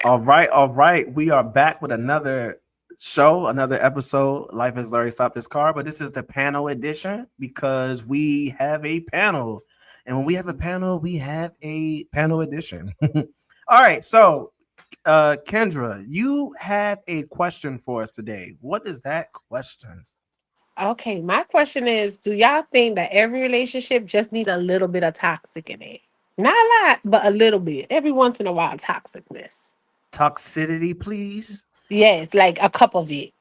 All right. We are back with another show, another episode. Life is Larry Stop This Car, but this is the panel edition because we have a panel. And when we have a panel, we have a panel edition. All right. So, Kendra, you have a question for us today. What is that question? Okay, my question is, do y'all think that every relationship just need a little bit of toxic in it? Not a lot, but a little bit. Every once in a while, toxicness. Toxicity, please. Yes, like a cup of it.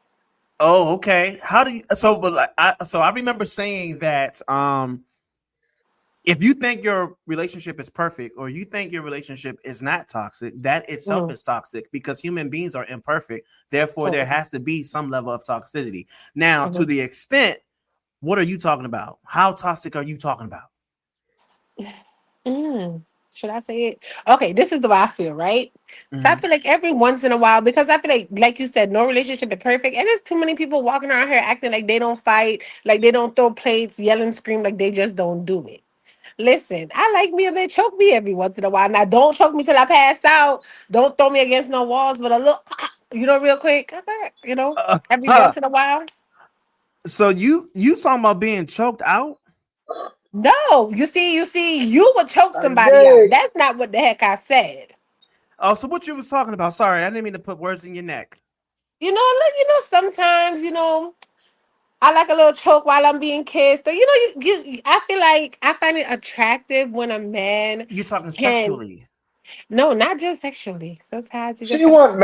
Oh, okay. How do you so but like I remember saying that if you think your relationship is perfect or you think your relationship is not toxic, that itself Mm, is toxic because human beings are imperfect. Therefore, there cool. has to be some level of toxicity. Now, to Mhm. the extent, what are you talking about? How toxic are you talking about? Mm. Should I say it? Okay, this is the way I feel, right? So I Mhm. feel like every once in a while, because I feel like you said, no relationship is perfect, and there's too many people walking around here acting like they don't fight, like they don't throw plates, yell and scream, like they just don't do it. Listen, I like me a bit. Choke me every once in a while. Now, don't choke me till I pass out. Don't throw me against no walls, but a little, real quick, every Huh. once in a while. So you talking about being choked out? No, you would choke somebody out. Again, That's not what the heck I said. Oh, so what you was talking about? Sorry, I didn't mean to put words in your neck. Sometimes, I like a little choke while I'm being kissed. Or, I feel like I find it attractive when a man You're talking can, sexually. no, not just sexually. Sometimes you just she got want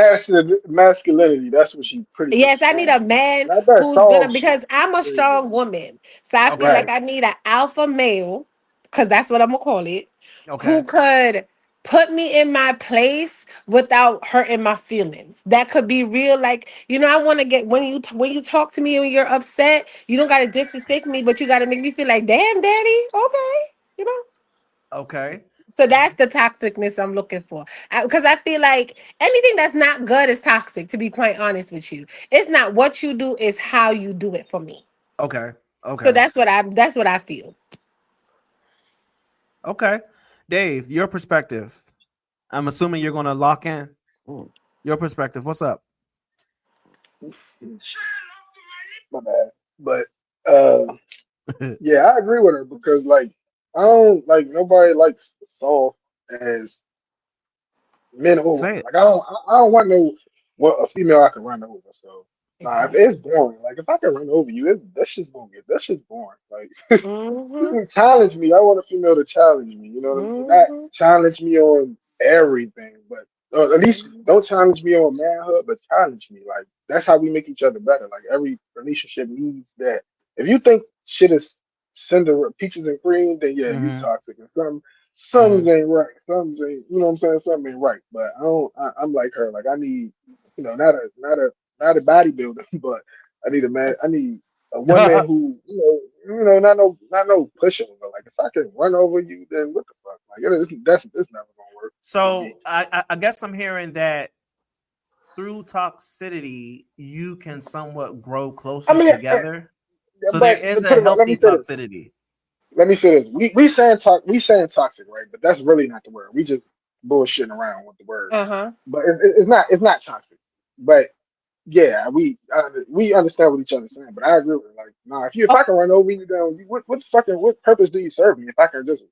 masculinity. That's what she pretty much Yes, I need a saying. man Not that who's gonna soft shit. because I'm a There you go. strong woman. So I feel Okay. like Right. I need an alpha male, because that's what I'm gonna call it, who Okay. could put me in my place without hurting my feelings. That could be real. Like, I want to get when you talk to me and you're upset, you don't gotta disrespect me, but you gotta make me feel like, damn, daddy, okay. You know? Okay. So that's the toxicness I'm looking for. Because I feel like anything that's not good is toxic, to be quite honest with you. It's not what you do, it's how you do it for me. Okay. So Okay. that's what I feel. Okay. Dave, your perspective. I'm assuming you're going to lock in Mm. your perspective. What's up? My bad. But uh, yeah, I agree with her because like I don't like nobody likes soft as men or women. Say it. Like I don't want no what a female I can run over. So nah, if it's Exactly. boring, like if I can run over you, that's just boring. Like you Mm-hmm. can challenge me. I want a female to challenge me. You know what I mean? Not Mm-hmm. challenge me on everything, but at least don't challenge me on manhood, but challenge me. Like that's how we make each other better. Like every relationship needs that. If you think shit is cinder peaches and cream, then yeah, you Mm-hmm. toxic. And Mm-hmm. some ain't right. Some ain't, you know what I'm saying? Some ain't right. But I don't. I'm like her. Like I need, not a bodybuilder, but I need a man. I need a woman who, not no pushover. Like if I can run over you, then what the fuck? Like it's never gonna work for So me. I guess I'm hearing that through toxicity, you can somewhat grow I closer mean, together. So there but is put a it like, let me healthy say this. toxicity. Let me say this. We saying toxic, right? But that's really not the word. We just bullshitting around with the word. Uh-huh. But it's not toxic. But yeah, we understand what each other's saying. But I agree with it. Like, nah, if Oh, I can run over you, then what purpose do you serve me if I can just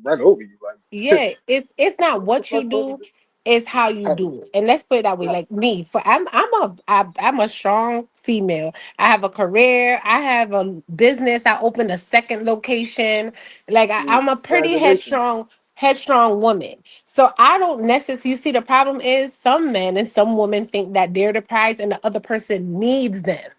run over you? Like, yeah, it's not what the what you fuck supposed to do, do? it's how you How- do it. And let's put it that way. Right. Like me, I'm a strong female. I have a career. I have a business. I opened a second location. Like I'm a pretty Congratulations. headstrong woman. So I don't necessarily. You see, the problem is some men and some women think that they're the prize and the other person needs them.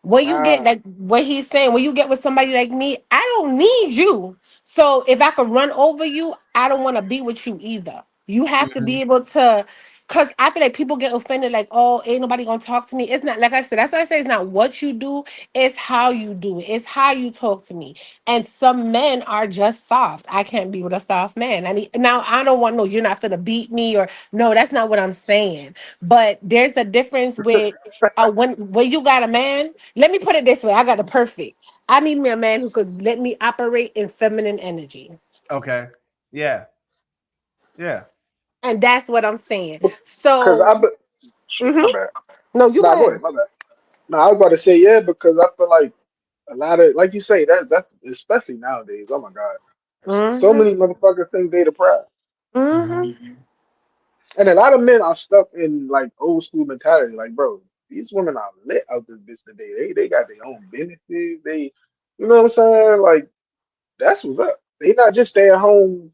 When you get Ah. like what he's saying, when you get with somebody like me, I don't need you. So if I could run over you, I don't want to be with you either. You have to Mhm. be able to, because I feel like people get offended, like, oh, ain't nobody gonna talk to me. It's not like I said, that's why I say it's not what you do, it's how you do it, it's how you talk to me. And some men are just soft. I can't be with a soft man. Now I don't want no, you're not gonna beat me, or no, that's not what I'm saying. But there's a difference with when you got a man, let me put it this way. I got the perfect. I need me a man who could let me operate in feminine energy. Okay. Yeah. Yeah. And that's what I'm saying. Because So, shit, mhm. my bad. No, you Nah, go go ahead. ahead, my bad. No, I was about to say yeah because I feel like a lot of like you say that especially nowadays. Oh my god, so Hmm. many motherfuckers think they the prize, Hmm. and a lot of men are stuck in like old school mentality. Like, bro, these women are lit out this bitch today. They got their own businesses. They, you know what I'm saying? Like that's what's up. They not just stay at home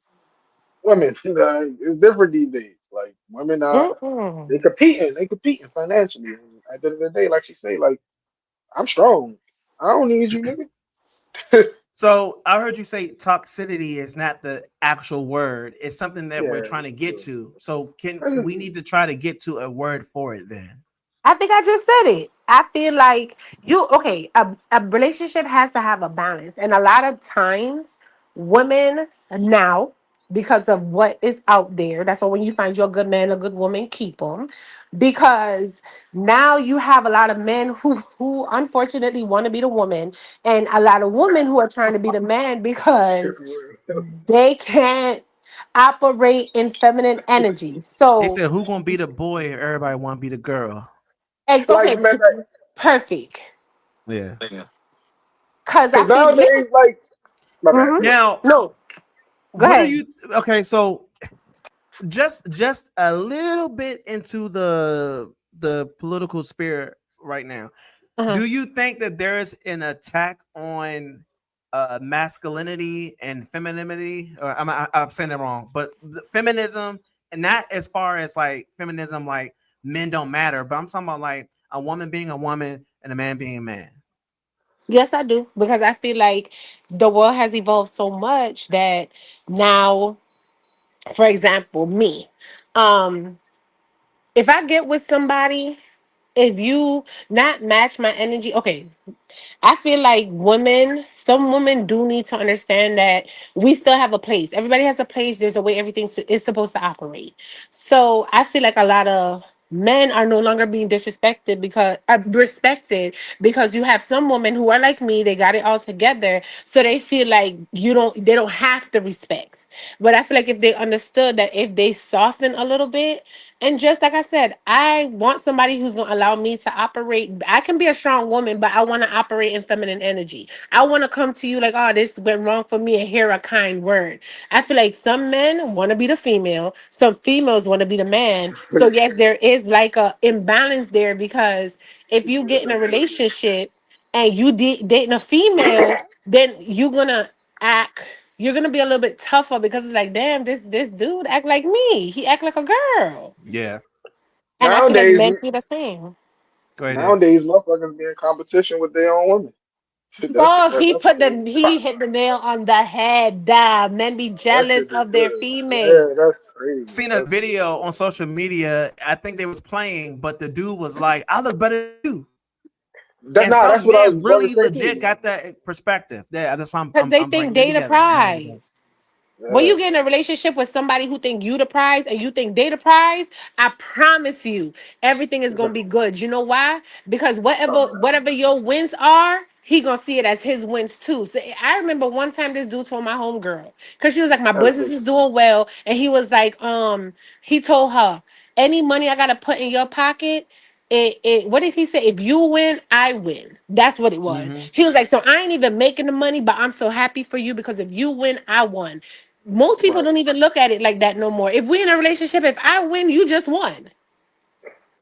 women. It's different these days. Like women are Mm-mm. they competing financially. And at the end of the day, like she say, like I'm strong. I don't need you, nigga. So I heard you say toxicity is not the actual word. It's something that we're Yeah, trying to get to. So can yeah. we need to try to get to a word for it then? I think I just said it. I feel like okay, a relationship has to have a balance. And a lot of times, women now, because of what is out there, that's why when you find your good man, a good woman, keep them. Because now you have a lot of men who unfortunately want to be the woman, and a lot of women who are trying to be the man because they can't operate in feminine energy. They So, said who gonna be the boy? Everybody want to be the girl. Like okay, man, perfect. Yeah. Cause I because think yeah. nowadays, like my bad. Hmm. Go ahead. Now, No, go what are ahead. you? Okay, so just a little bit into the political spirit right now. Uh-huh. Do you think that there is an attack on masculinity and femininity? Or I'm saying it wrong, but the feminism, and not as far as like feminism, like men don't matter, but I'm talking about like a woman being a woman and a man being a man. Yes, I do because I feel like the world has evolved so much that now, for example, me, um, if I get with somebody, if you not match my energy, okay, I feel like some women do need to understand that we still have a place. Everybody has a place. There's a way everything is supposed to operate. So I feel like a lot of men are no longer being disrespected because respected because you have some women who are like me. They got it all together, so they feel like they don't have to respect. But I feel like if they understood that if they soften a little bit, and just like I said, I want somebody who's going to allow me to operate. I can be a strong woman, but I want to operate in feminine energy. I want to come to you like, oh, this went wrong for me, and hear a kind word. I feel like some men want to be the female, some females want to be the man. So, yes, there is like a imbalance there because if you get in a relationship and you dating a female, then act you're gonna be a little bit tougher because it's like, damn, this dude act like me. He act like a girl. Yeah. And I feel like Nowadays, men do the same. Go ahead, Dave. nowadays, motherfuckers be in competition with their own women. Oh, That's the he hit the nail on the head. Men be that jealous shit is of their good. Yeah, that's females. crazy. Seen a That's video on social media. I think they was playing, but the dude was like, "I look better than you," that. and Nah, that's some what I men was going to really say legit too. got that perspective. Yeah, that's why Because they I'm think bringing it they the together. I'm bringing it together. prize. When Yeah, you get in a relationship with somebody who think you the prize and you think they the prize, I promise you, everything is gonna be good. You know why? Because whatever your wins are, he gonna see it as his wins too. So I remember one time this dude told my homegirl, because she was like, my that's business good. is doing well, and he was like, he told her, any money I gotta put in your pocket. What did he say? If you win, I win. That's what it was. Hmm. He was like, so I ain't even making the money, but I'm so happy for you because if you win, I won. Most people Right. don't even look at it like that no more. If we in a relationship, if I win, you just won.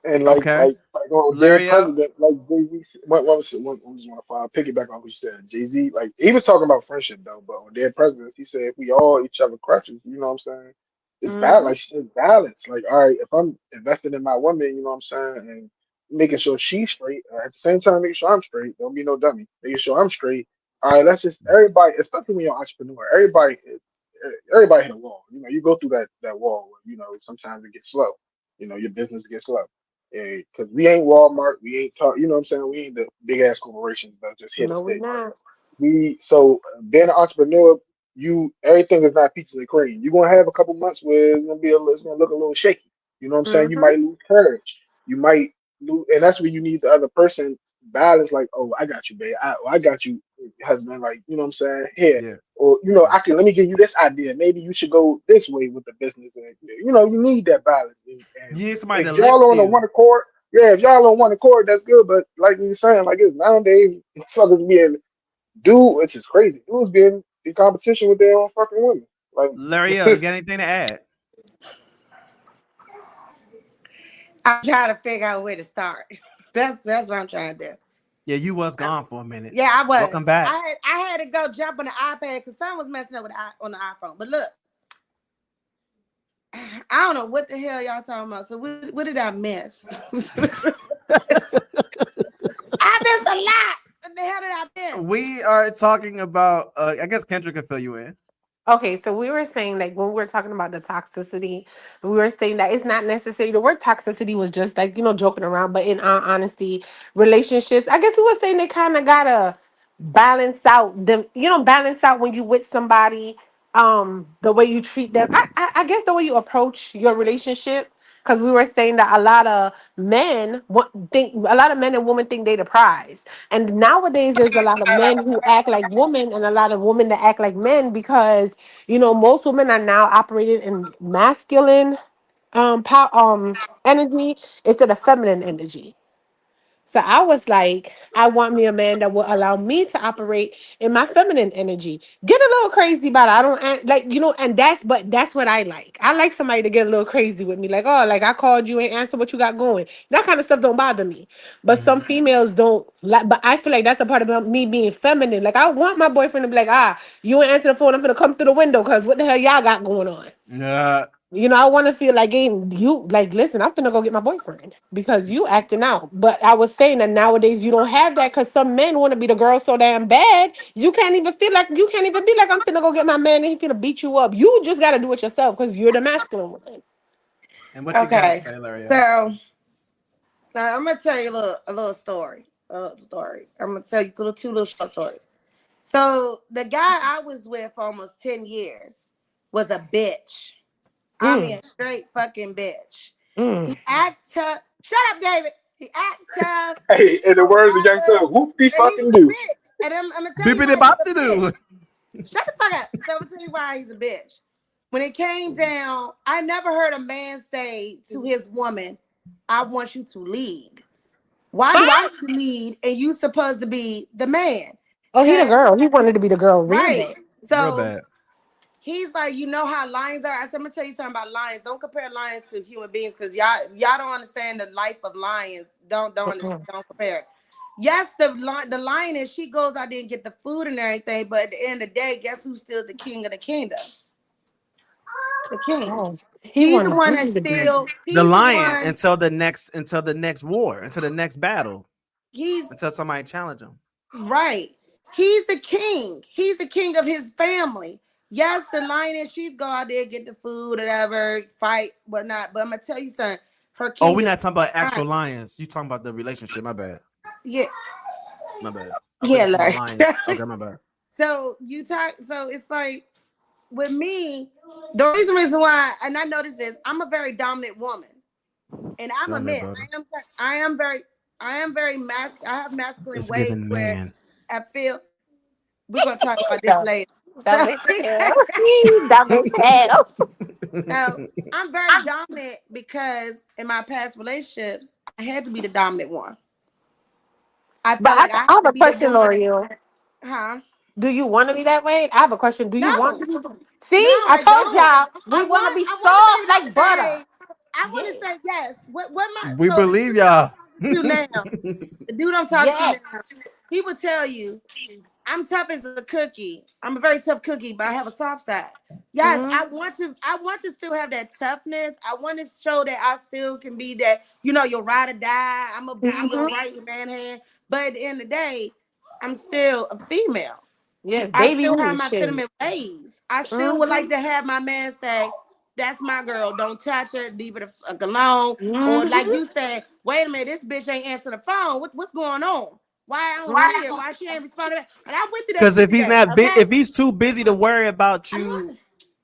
And Okay, like on their Larry up. president, like Jay Z. What was it? What was one of five? Piggyback on what you said. Jay Z, like he was talking about friendship though, but on their presidents, he said if we all each other crutches, you know what I'm saying? It's bad. Hmm. Like she said, balance. Like all right, if I'm investing in my woman, you know what I'm saying, and making sure she's straight, at the same time making sure I'm straight. Don't be no dummy. Making sure I'm straight. All right, let's just everybody, especially when you're an entrepreneur, everybody hit a wall. You know, you go through that wall where you know sometimes it gets slow. You know, your business gets slow because we ain't Walmart, we ain't talk, you know what I'm saying? We ain't the big ass corporations that just here to No, we stay. not. We so being an entrepreneur, you everything is not peaches and cream. You're gonna have a couple months where it's gonna look a little shaky. You know what I'm saying? You Hmm. might lose courage. You might lose, and that's where you need the other person. balance, like, oh, I got you, babe. I got you, husband. Like, you know what I'm saying? Here, Yeah. or I can let me give you this idea. Maybe you should go this way with the business, and you need that balance. And You need somebody to if y'all lift on a you. one accord, yeah, if y'all on one accord, that's good. But like you were saying, like it's nowadays, motherfuckers being which is crazy. Dudes being in competition with their own fucking women. Larryll, Like, you got anything to add? I'm trying to figure out where to start. That's what I'm trying to do. Yeah, you was gone for a minute. Yeah, I was. Welcome back. I had to go jump on the iPad because something was messing up on the iPhone. But look, I don't know what the hell y'all talking about. So what did I miss? I missed a lot. What the hell did I miss? We are talking about. I guess Kendra can fill you in. Okay, so we were saying like when we were talking about the toxicity, we were saying that it's not necessary. The word toxicity was just like joking around, but in all honesty, relationships. I guess we were saying they kind of gotta balance out them. Balance out when you with somebody. The way you treat them. I guess the way you approach your relationship. Because we were saying that a lot of men and women think they the prize, and nowadays there's a lot of men who act like women and a lot of women that act like men because most women are now operating in masculine energy instead of feminine energy. So I was like, I want me a man that will allow me to operate in my feminine energy. Get a little crazy about it. I don't and that's what I like. I like somebody to get a little crazy with me. Like, oh, like I called you and answer what you got going. That kind of stuff don't bother me. But some Mhm. females don't like, but I feel like that's a part of me being feminine. Like I want my boyfriend to be like, you ain't answer the phone, I'm gonna come through the window because what the hell y'all got going on? Yeah. I want to feel like, hey, you like, listen, I'm gonna go get my boyfriend because you acting out. But I was saying that nowadays you don't have that because some men want to be the girl so damn bad. You can't even be like, I'm finna go get my man and he finna beat you up. You just gotta do it yourself because you're the masculine woman. And what you got to Okay, say, Larryll? so I'm gonna tell you a little story. A little story. I'm gonna tell you two little short stories. So the guy I was with for almost 10 years was a bitch. I mean, Mm, a straight fucking bitch. mm. He act tough. Shut up, David. He act tough hey, in the or words of Young whatever, Thug, whoop de but he fucking was a do. bitch. And I'm gonna tell you Bippity why he's bop to a bitch. do. Shut the fuck up. So I'm gonna tell you why he's a bitch. When it came down, I never heard a man say to his woman, "I want you to lead." Why do I Ah! need to lead and you supposed to be the man? Oh, he the Cause girl. He wanted to be the girl real right. bad. Real So bad. he's like, you know how lions are. I said, I'm gonna tell you something about lions. Don't compare lions to human beings because y'all don't understand the life of lions. Mm-mm. Don't compare it. Yes, the lioness, she goes out there and get the food and everything, but at the end of the day, guess who's still the king of the kingdom? The king. Oh, he He's the wanted one you that's to be. still. The He's the lion one. until the next war, until the next battle, He's until somebody challenge him. right. He's the king. He's the king of his family. Yes, the lioness, she's go out there, get the food, whatever, fight, whatnot. But I'm gonna tell you something. Her Oh, king we're is not talking about fine. actual lions. You talking about the relationship. My bad. Yeah, My bad. I thought you yeah, were talking about Larry. lions. Okay, my bad. So you talk. So it's like with me, the reason why, and I noticed this, I'm a very dominant woman, and I'm Tell a me man. about it. I am very I have masculine It's ways giving where man. I feel. We're gonna talk about this Dog- later. So, Double tail. Double tail. so I'm very dominant because in my past relationships, I had to be the dominant one. I But felt like I I had have to a be the question, one. L'Oreal. Huh? Do you want to be that way? I have a question. Do you want No, to be? no, See, I I told don't. y'all we want to be I want to soft be like able to butter. say. I want to Yes. say yes. What my We so the believe dude I'm y'all. talking to now, the dude I'm talking to Yes. now, he would tell you I'm tough as a cookie. I'm a very tough cookie, but I have a soft side. Yes, Mm-hmm. I want to still have that toughness. I want to show that I still can be that, you'll ride or die. I'm gonna write your man hand. But at the end of the day, I'm still a female. Yes, I baby still have you my shit. feminine ways. I still would Mm-hmm. like to have my man say, "That's my girl. Don't touch her. Leave her alone." Or like Mm-hmm. you said, "Wait a minute, this bitch ain't answering the phone. What's going on? Why I don't see her? Why she ain't responding back?" And I went through that Because shit today. Okay, if he's too busy to worry about I you know.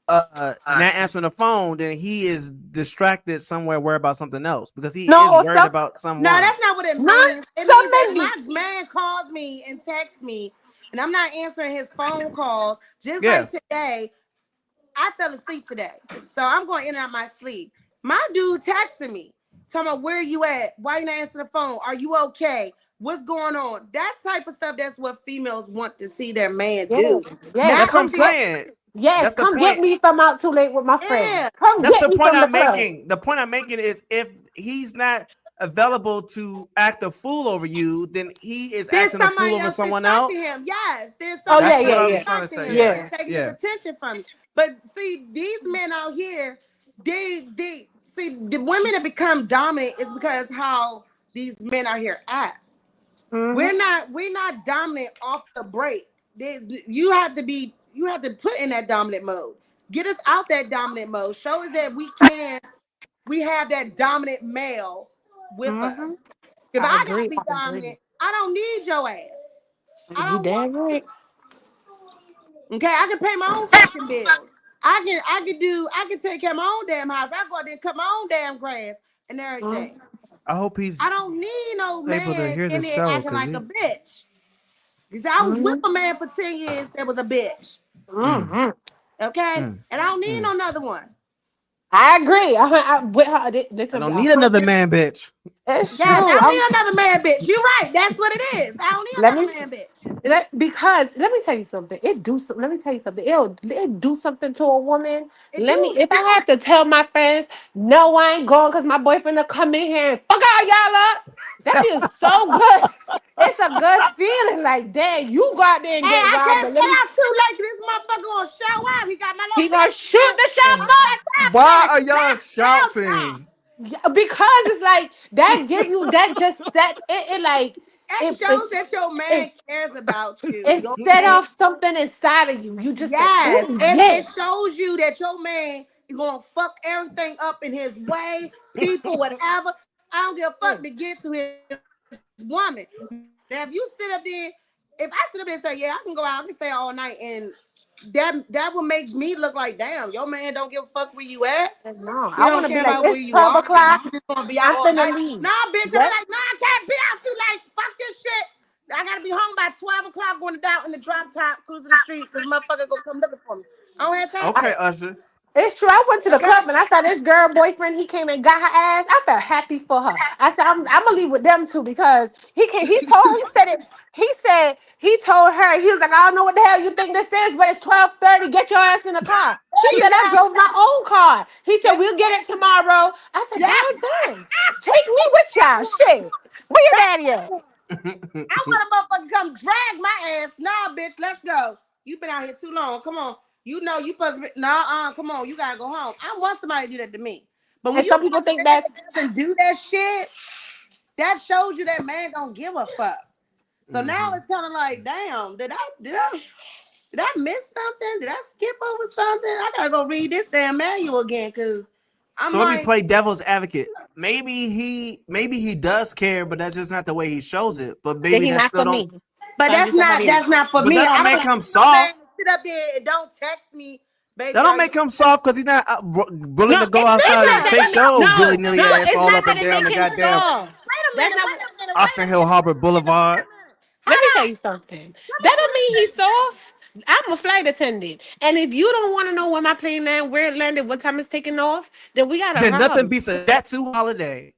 not answering the phone, then he is distracted somewhere, worried about something else because he No, is or worried about someone. No, that's not what it Not means. It some means if men. my man calls me and texts me, and I'm not answering his phone calls, just Yeah. like today, I fell asleep today, so I'm going in and out my sleep. My dude texting me, talking about where you at? Why you not answering the phone? Are you okay? What's going on? That type of stuff. That's what females want to see their man do. Yes, That's Not what I'm come get. saying. Yes, That's the come get point. me if I'm out too late with my friends. yeah. Come That's get the me point from the I'm club. making. The point I'm making is if he's not available to act a fool over you, then he is There's acting a fool somebody over else someone distracting else. him. Yes, there's Oh somebody yeah, That's yeah, what else I yeah, was trying to distracting say. him, Yeah, yeah. taking his yeah. attention from you. But see, these men out here, they see the women that become dominant is because how these men out here act. We're not dominant off the break. You have to put in that dominant mode. Get us out that dominant mode. Show us that we have that dominant male with us. Mm-hmm. If I I gotta agree. be I agree. dominant, I don't need your ass. I You don't want damn right. okay, I can pay my own fucking bills. I can take care of my own damn house. I go out there and cut my own damn grass and everything. I hope he's I don't need no able to man hear the in there show acting because like a he. bitch. Because I was with a man for 10 years that was a bitch. Mm, Mm-hmm. Okay? mm, And I don't need mm. no another one. I agree. With her, I listen, don't need another man, bitch. it's Yes, true. I don't need another man bitch. You're right. That's what it is. I don't Let need me another man bitch. because let me tell you something. Let me tell you something. It do something to a woman. It do. If I had to tell my friends, no, I ain't going because my boyfriend will come in here and fuck all y'all up. That feels so good. It's a good feeling. Like, dang, you go out there Hey, and get I robbed, can't but stay out too late. This motherfucker gonna show up. He got my he gonna location shoot too. the He shot got that Why flash. are y'all Blast. shouting? up. Because it's like that give you that just sets it like That it shows that your man it's cares about you. it Your set man, off something inside of you. You just say, yes, oh it yes. shows you that your man is gonna fuck everything up in his way, people, whatever. I don't give a fuck to get to his woman. Now, if you sit up there, if I sit up there and say, "Yeah, I can go out, I can stay all night," and that will make me look like, damn, your man don't give a fuck where you at. No, He I don't want to care be like, about where it's you 12 are. o'clock. You just gonna be out I'm all finna night. leave. Nah, bitch, I be Yep. like, nah, I can't be out too late. Fuck this shit. I gotta be home by 12 o'clock going down in the drop top, cruising the street, because motherfucker gonna come looking for me. I don't have time for Okay, that. Usher. It's true. I went to the Okay? club and I saw this girl boyfriend. He came and got her ass. I felt happy for her. I said, I'm gonna leave with them too because he can. He said it. He said he told her he was like, I don't know what the hell you think this is, but it's 12:30. Get your ass in the car. She There you said, I go. drove my own car. He said, Yeah. we'll get it tomorrow. I said, Yeah. God damn, take me with y'all. Shit, where your daddy at? I want a motherfucker to come drag my ass. Nah, bitch, let's go. You been out here too long. Come on. You know you supposed to be come on, you gotta go home. I want somebody to do that to me. But when And you some go people out think there that's and do that shit, that shows you that man don't give a fuck. So now it's kind of like, damn, did I miss something? Did I skip over something? I gotta go read this damn manual again because I So let me might. play devil's advocate. Maybe he does care, but that's just not the way he shows it. But that maybe he that not still for don't. me. But Find you that's not somebody else. that's not for But me. that don't I make don't him want no man soft. to sit up there and don't text me, baby. That don't make him soft because he's not willing No, to go it's outside and not. take Wait shows No, willy nilly no, ass it's all not up that and it down make the him goddamn soft. a That's minute, not. wait a minute, Oxon wait a Hill minute, Harbor wait Boulevard. a minute. Let Hold me on. tell you something. Let me That don't put mean he's soft. I'm a flight attendant, and if you don't want to know where my plane landed, where it landed, what time it's taking off, then we got a Nothing problem. beats a Jet2 holiday.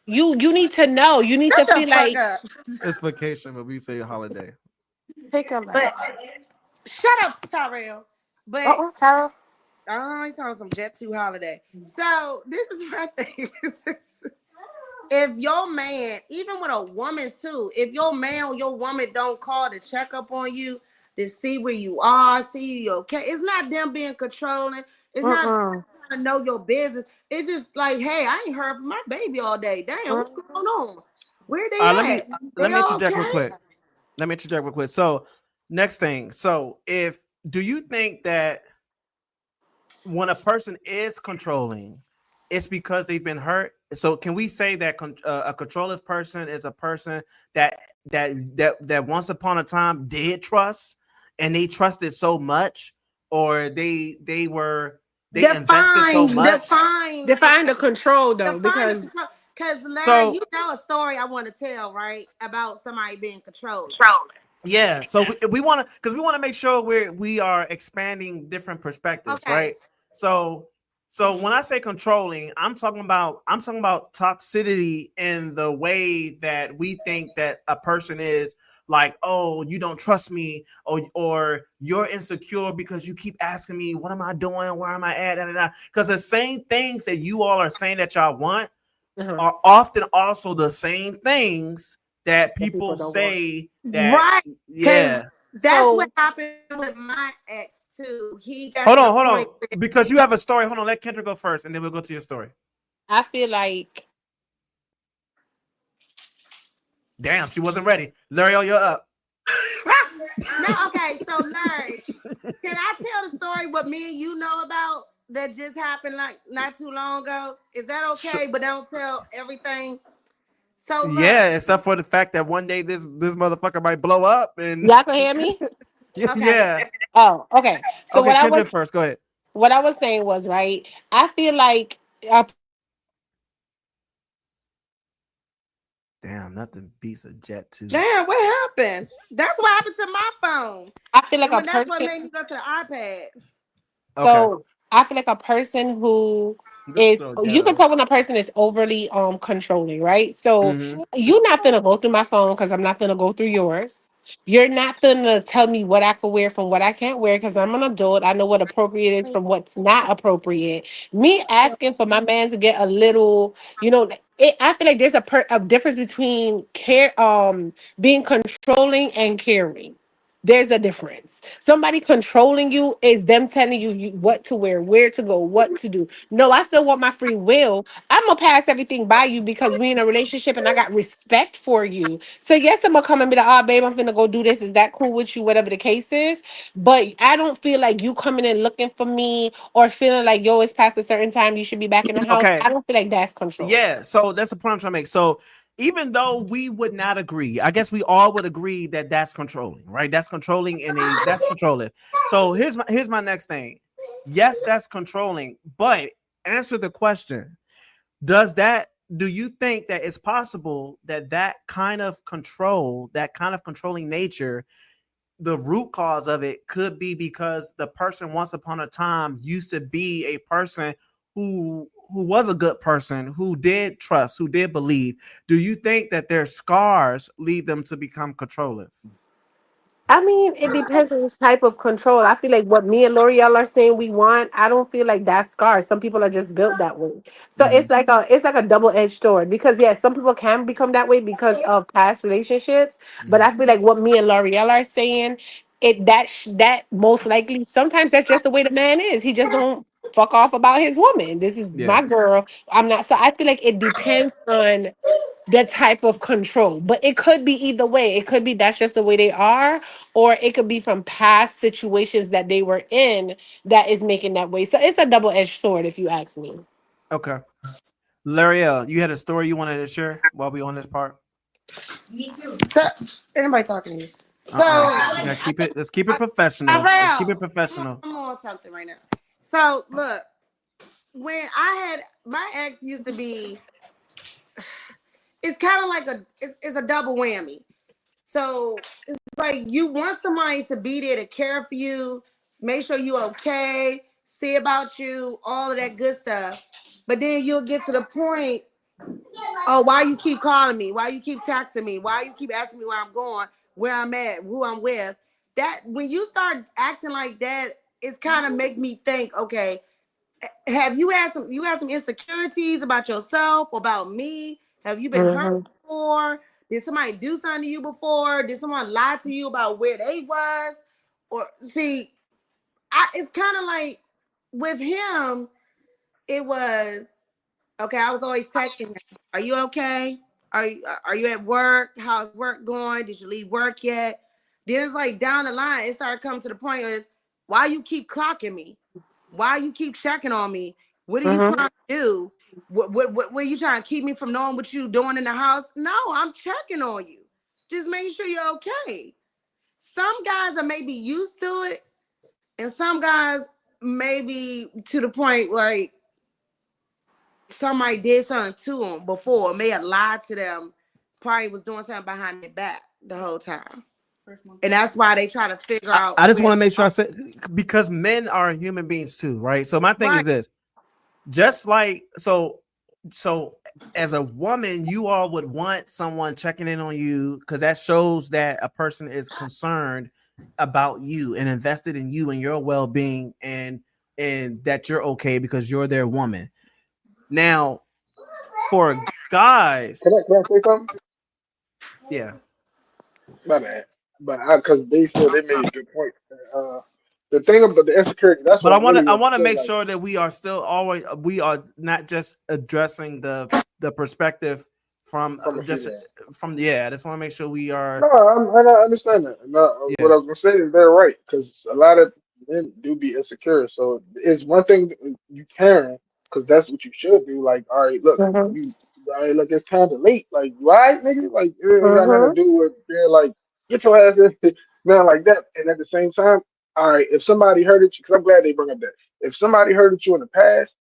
You need to know. You need to shut the feel fuck like up. It's vacation, but we say holiday. take your life. But shut up, Tyrell. But Tara. you talking some Jet 2 holiday. So this is my thing. If your man, even with a woman too, if your man or your woman don't call to check up on you, to see where you are, see you okay, it's not them being controlling. It's not Mm-mm. trying to know your business. It's just like, hey, I ain't heard from my baby all day. Damn, what's going on? Where they Let me at? let They me interject real okay? quick. So next thing. So if do you think that when a person is controlling, it's because they've been hurt? So can we say that a controlling person is a person that once upon a time did trust and they trusted so much or they invested so much. Define the control though, because Larry, So you know a story I want to tell, right? About somebody being controlling. yeah, so we want to, because we want to make sure we are expanding different perspectives, Okay. right? So when I say controlling, I'm talking about toxicity in the way that we think that a person is like, oh, you don't trust me, or you're insecure because you keep asking me, what am I doing? Where am I at? Because the same things that you all are saying that y'all want are often also the same things that people don't want. say that, Right. yeah. That's what So happened with my ex too. He got Hold to the on, point because you have a story. Hold on, let Kendra go first, and then we'll go to your story. I feel like Damn, she wasn't ready. Larryll, you're up. no, okay. So Larry, can I tell the story what me and you know about that just happened like not too long ago? Is that okay? But don't tell everything. So look, Yeah, except for the fact that one day this motherfucker might blow up, and y'all can hear me. okay. yeah. Oh, okay. So Okay, Kendra first. Go ahead. what I was saying was right. I feel like a Damn, nothing beats a jet too. Damn, what happened? That's what happened to my phone. I feel like And a when that's what person. made me go to the iPad. Okay. So I feel like a person who This is so you can ghetto. tell when a person is overly controlling, right? So Mm-hmm. you're not gonna go through my phone because I'm not gonna go through yours. You're not gonna tell me what I can wear from what I can't wear because I'm an adult. I know what appropriate is from what's not appropriate. Me asking for my man to get a little, I feel like there's a difference between being controlling and caring. There's a difference. Somebody controlling you is them telling you what to wear, where to go, what to do. No, I still want my free will. I'm gonna pass everything by you because we in a relationship and I got respect for you. So yes, I'm gonna come and be like, oh babe, I'm gonna go do this. Is that cool with you? Whatever the case is. But I don't feel like you coming in looking for me or feeling like yo, it's past a certain time, you should be back in the house. Okay. I don't feel like that's control. Yeah, so that's the point I'm trying to make. So even though we would not agree, I guess we all would agree that that's controlling, right? That's controlling that's controlling. So here's my next thing. Yes, that's controlling, but answer the question. Do you think that it's possible that kind of control, that kind of controlling nature, the root cause of it could be because the person once upon a time used to be a person who was a good person, who did trust, who did believe? Do you think that their scars lead them to become controlling? I mean, it depends on the type of control. I feel like what me and L'Oreal are saying we want, I don't feel like that's scars. Some people are just built that way. So Mm-hmm. it's like a double-edged sword because yes, some people can become that way because of past relationships. But I feel like what me and L'Oreal are saying, that most likely sometimes that's just the way the man is. He just don't fuck off about his woman. This is Yeah. my girl. I'm not. So I feel like it depends on the type of control, but it could be either way. It could be that's just the way they are, or it could be from past situations that they were in that is making that way. So it's a double-edged sword, if you ask me. Okay. Larryll, you had a story you wanted to share while we on this part? So anybody talking to you? So Yeah, let's keep it professional. Let's keep it professional. I'm on something right now. So look, when I had my ex used to be, it's kind of like it's a double whammy. So it's like you want somebody to be there to care for you, make sure you okay, see about you, all of that good stuff. But then you'll get to the point, oh, why you keep calling me? Why you keep texting me? Why you keep asking me where I'm going, where I'm at, who I'm with? That when you start acting like that, it's kind of make me think, okay, have you had some insecurities about yourself, about me? Have you been hurt Mhm. before? Did somebody do something to you before? Did someone lie to you about where they was? Or see, it's kind of like with him, it was okay. I was always texting him. Are you okay? Are you at work? How's work going? Did you leave work yet? Then it's like down the line, it started coming to the point is why you keep clocking me? Why you keep checking on me? What are you Mhm. trying to do? What are you trying to keep me from knowing what you doing in the house? No, I'm checking on you. Just making sure you're okay. Some guys are maybe used to it And some guys maybe to the point like somebody did something to them before, may have lied to them, probably was doing something behind their back the whole time. And that's why they try to figure out I just where want to they make sure I are. said, because men are human beings too, right? So my thing is Right. this: just like so as a woman, you all would want someone checking in on you because that shows that a person is concerned about you and invested in you and your well-being, and that you're okay because you're their woman. Now, for guys, Can I say something? yeah. My bad. But because they said they made a good point. The thing about the insecurity, that's But what I really I want want to to say. make Like sure that we are still always, we are not just addressing the perspective from from a just female. from, yeah. I just want to make sure we are, No, I understand that. And, what yeah. I was gonna say is they're right because a lot of men do be insecure. So it's one thing you can, because that's what you should do. Like, all right, look, Mhm. you, all right, look, it's kind of late. Like, why, nigga? Like, it ain't got nothing to Mhm. do with being like, get your ass in, nothing like that. And at the same time, all right, if somebody hurted you, because I'm glad they bring up that. If somebody hurted you in the past,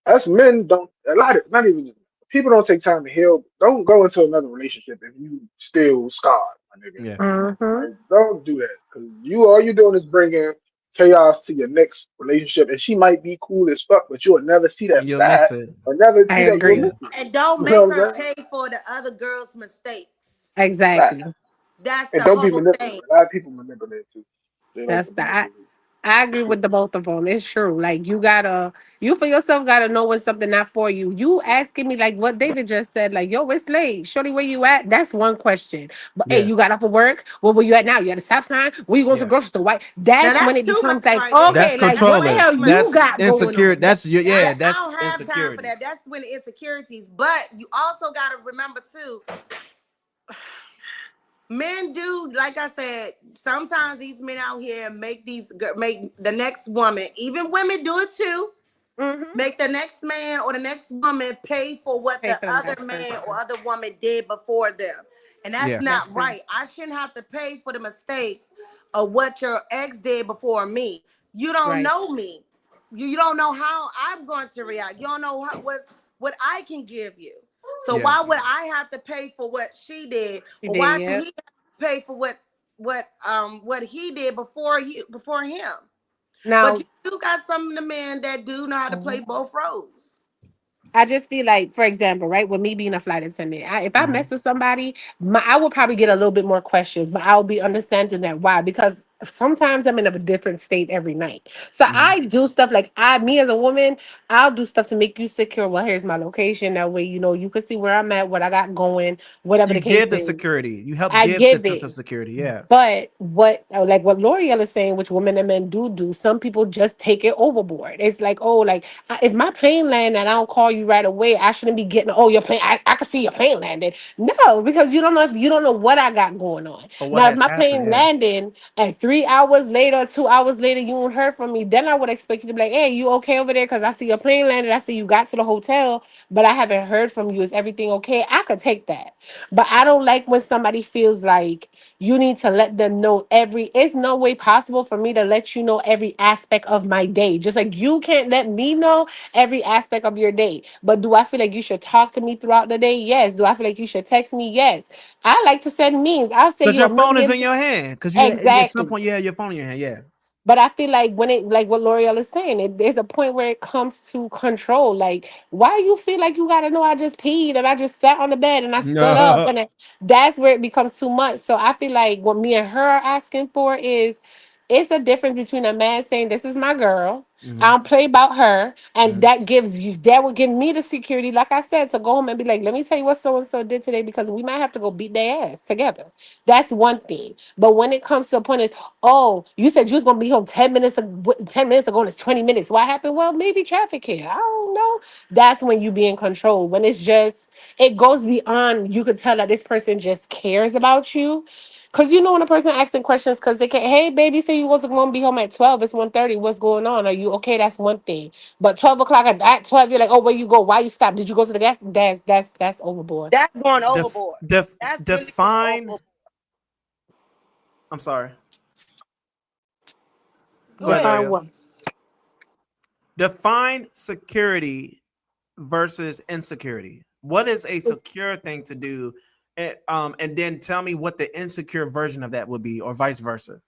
us men don't, a lot of, not even people don't take time to heal. Don't go into another relationship if you still scarred, my nigga. Yeah. Mhm. Like, don't do that because you all you doing is bringing chaos to your next relationship, and she might be cool as fuck, but you'll never see that You'll side miss it. or never I see that. You'll agree. miss it. And don't You make know what her I'm saying? pay for the other girl's mistakes. Right. Exactly. That's And the don't be whole manipulative. thing. A lot of people manipulate too. They like That's to the manipulate. I agree with the both of them. It's true. Like you for yourself gotta know when something not for you. You asking me like what David just said, like, yo, it's late. Shorty, where you at? That's one question. But hey, Yeah. you got off of work? Well, where you at now? You at a stop sign? Where you going to the Yeah. grocery store? Why? Now That's when that's it too much becomes like, right there. That's okay, like That's what the way controlling. hell too much. you That's got going insecure. on? That's your, I, yeah. I That's don't have time for insecurity. that. That's when the insecurities. But you also got to remember too, men do, like I said, sometimes these men out here make the next woman, even women do it too, Mm-hmm. make the next man or the next woman pay for what Pay the for the other next man person. or other woman did before them. And that's Yeah. That's not true. right. I shouldn't have to pay for the mistakes of what your ex did before me. You don't Right. know me. You don't know how I'm going to react. You don't know what I can give you. So Yeah. why would I have to pay for what she did, You or did, why do he yep. have to pay for what he did before him? But Now, you do got some of the men that do know how to play mhm. both roles. I just feel like, for example, right, with me being a flight attendant, if I Mhm. mess with somebody, I will probably get a little bit more questions, but I'll be understanding that why, because sometimes I'm in a different state every night. So Mhm. I do stuff like me as a woman, I'll do stuff to make you secure. Well, here's my location. That way, you can see where I'm at, what I got going, whatever You the case give the is. security. You help I give the give sense of it. security. Yeah. But like what L'Oreal is saying, which women and men do, some people just take it overboard. It's like, oh, like if my plane land and I don't call you right away, I shouldn't be getting, oh, your plane, I can see your plane landed. No, because you don't know what I got going on. Or what Now, if has my happened. plane Yeah. landing and 3 hours later, 2 hours later, you won't heard from me, then I would expect you to be like, hey, you okay over there? Because I see your plane landed. I see you got to the hotel, but I haven't heard from you. Is everything okay? I could take that. But I don't like when somebody feels like you need to let them know it's no way possible for me to let you know every aspect of my day. Just like you can't let me know every aspect of your day. But do I feel like you should talk to me throughout the day? Yes. Do I feel like you should text me? Yes. I like to send memes. I'll say Because you a your phone is million. in your hand. Because you at some Exactly. point you have your phone in your hand. Yeah. But I feel like when it, like what L'Oreal is saying, there's a point where it comes to control. Like, why you feel like you gotta know I just peed and I just sat on the bed and I stood up, No. and that's where it becomes too much. So I feel like what me and her are asking for is, it's a difference between a man saying, "This is my girl. I Mhm. don't play about her," and Mhm. that would give me the security, like I said, to go home and be like, "Let me tell you what so and so did today," because we might have to go beat their ass together. That's one thing. But when it comes to the point is, oh, you said you was gonna be home 10 minutes, 10 minutes ago, and it's 20 minutes. What happened? Well, maybe traffic here. I don't know. That's when you be in control. When it's just, it goes beyond. You could tell that this person just cares about you. Cause when a person asking questions, cause they can, hey baby, you say you wasn't gonna be home at 12. It's 1:30. What's going on? Are you okay? That's one thing. But 12 o'clock at 12, you're like, oh, where you go? Why you stop? Did you go to the gas? That's overboard. That's going Def, overboard. def, That's really going define. overboard. I'm sorry. Go ahead, Define Larry. what? Define security versus insecurity. What is a secure thing to do? And then tell me what the insecure version of that would be, or vice versa.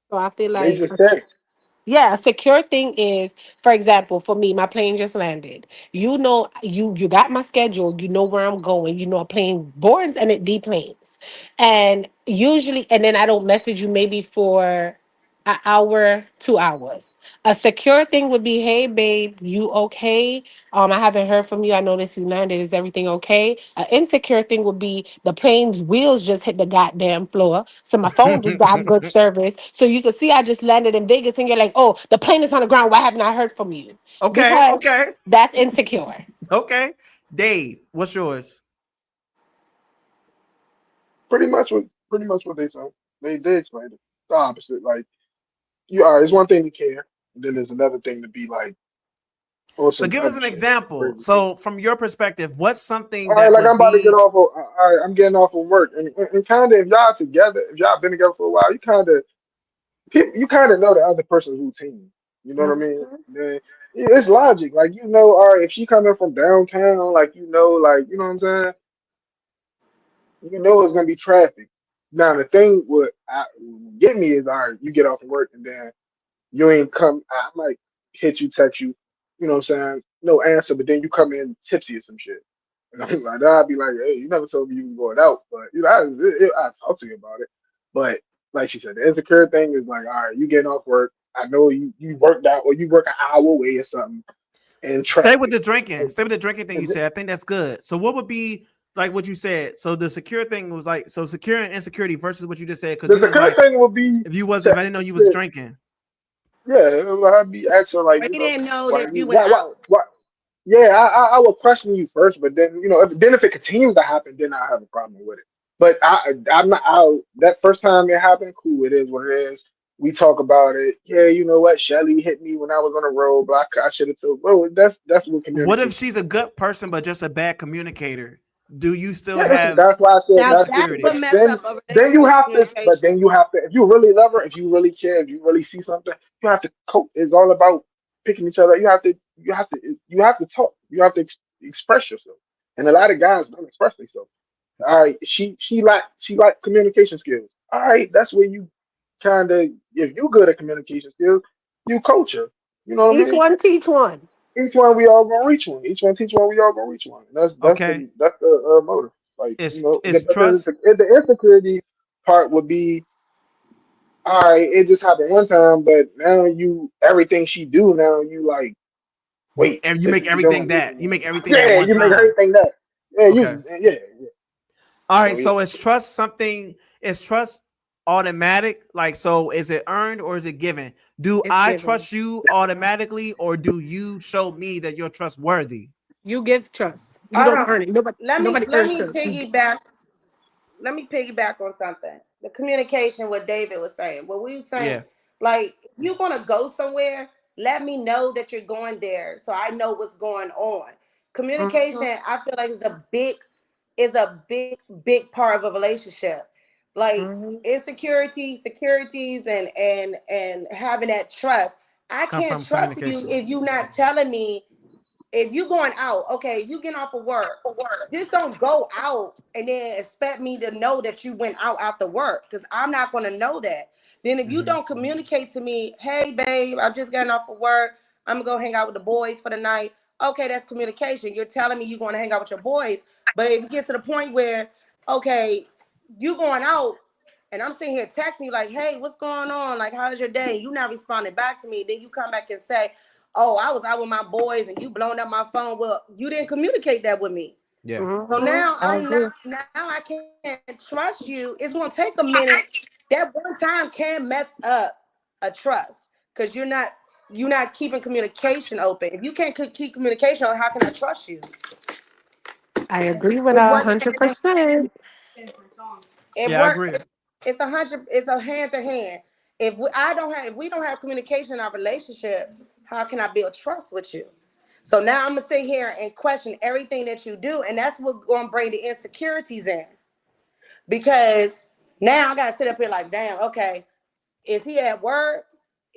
So I feel They like just said, yeah, a secure thing is, for example, for me, my plane just landed. You know, you got my schedule. You know where I'm going. You know, a plane boards and it deplanes, and usually, and then I don't message you maybe for an hour, 2 hours. A secure thing would be, hey babe, you okay? I haven't heard from you. I noticed you landed. Is everything okay? An insecure thing would be the plane's wheels just hit the goddamn floor. So my phone just got good service. So you can see I just landed in Vegas and you're like, oh, the plane is on the ground. Why haven't I heard from you? Okay, Because okay, that's insecure. okay. Dave, what's yours? pretty much what they said. They explained it. The opposite. Like you are, it's one thing to care, and then there's another thing to be like on But some give us other an shit, some example. crazy shit. So, from your perspective, what's something All right, that like I'm would about to get be off of. All right, I'm getting off of work, and kind of if y'all together, if y'all been together for a while, you kind of know the other person's routine. You know what I Mhm. mean? Then it's logic. Like you know, all right, if she coming from downtown, like you know what I'm saying. You know it's gonna be traffic. Now the thing what get me is all right, you get off of work and then you ain't come. I might hit you, text you, you know what I'm saying? No answer, but then you come in tipsy or some shit. And I'm like, I'd be like, hey, you never told me you were going out, but you know, I talk to you about it. But like she said, the insecure thing is like, all right, you getting off work. I know you worked out or you work an hour away or something in stay with traffic. the drinking? And, Stay with the drinking thing you and said. I think that's good. So, what would be like what you said? So, the secure thing was like so secure and insecurity versus what you just said because the you was secure like thing would be if to, I didn't know you was drinking. yeah, I'd be asking like, Or you he know, didn't know why that you you went out. why yeah, I will question you first, but then you know, if it continues to happen, then I have a problem with it. But I'm not out that first time it happened, cool, it is what it is. We talk about it. Yeah, you know what? Shelly hit me when I was on the road, but I should have told bro, that's what What if communication she's a is. good person but just a bad communicator? Do you still Yeah, have that's why I said Now that's the that's but what insecurity? mess up a then you relationship, have to but communication. then you have to if you really love her, if you really care, if you really see something, you have to cope. It's all about picking each other. You have to talk. You have to express yourself. And a lot of guys don't express themselves. All right, she like communication skills. All right, that's where you kind of if you good at communication skills, you coach her. You know what I Each mean? one teach one. Each one we all gonna reach one. Each one teach one. We all gonna reach one. And Okay. that's the motive. Like you know, It's but the, trust. the insecurity part would be all right. It just happened one time, but now you everything she do now you like wait And you this make what you everything doing? that. You make everything that Yeah, one you make time. everything that. Yeah, Okay. yeah. All So right. yeah, So is trust something? Is trust automatic? Like, so is it earned or is it given? Do It's I given. trust you automatically or do you show me that you're trustworthy? You give trust. You Hold don't on. earn it. Nobody Let earns me trust. piggyback. Let me piggyback on something. The communication, what David was saying. What we were saying, Yeah. like, if you're gonna go somewhere, let me know that you're going there so I know what's going on. Mhm. Communication, I feel like is a big part of a relationship. Like Mhm. securities and having that trust. I Come can't from trust you communication. if you're not telling me if you going out, okay, you getting off of work, just don't go out and then expect me to know that you went out after work because I'm not going to know that. Then if you Mhm. don't communicate to me, hey babe, I'm just getting off of work, I'm gonna go hang out with the boys for the night. Okay, that's communication. You're telling me you're going to hang out with your boys, but if you get to the point where, okay, you going out and I'm sitting here texting you like, hey, what's going on? Like, how's your day? You not responding back to me. Then you come back and say, oh, I was out with my boys and you blowing up my phone. Well, you didn't communicate that with me. Yeah. So Mhm. now I I'm not agree. now I can't trust you. It's gonna take a minute. That one time can mess up a trust because you're not keeping communication open. If you can't keep communication open, how can I trust you? I agree with It a works. 100%. It Yeah, I works. agree. It's 100. It's a hand to hand. If we don't have communication in our relationship, how can I build trust with you? So now I'm gonna sit here and question everything that you do, and that's what's gonna bring the insecurities in. Because now I gotta sit up here like, damn, okay, is he at work?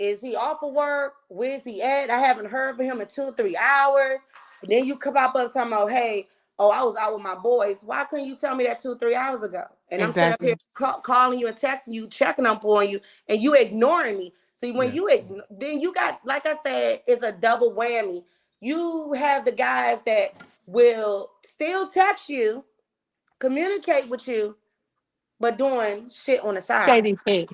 Is he off of work? Where's he at? I haven't heard from him in 2 or 3 hours. And then you come up talking about, hey, oh, I was out with my boys. Why couldn't you tell me that 2 or 3 hours ago? And I'm sitting up here Exactly. calling you and texting you, checking up on you, and you ignoring me. See, when then you got, like I said, it's a double whammy. You have the guys that will still text you, communicate with you, but doing shit on the side. Shady shit.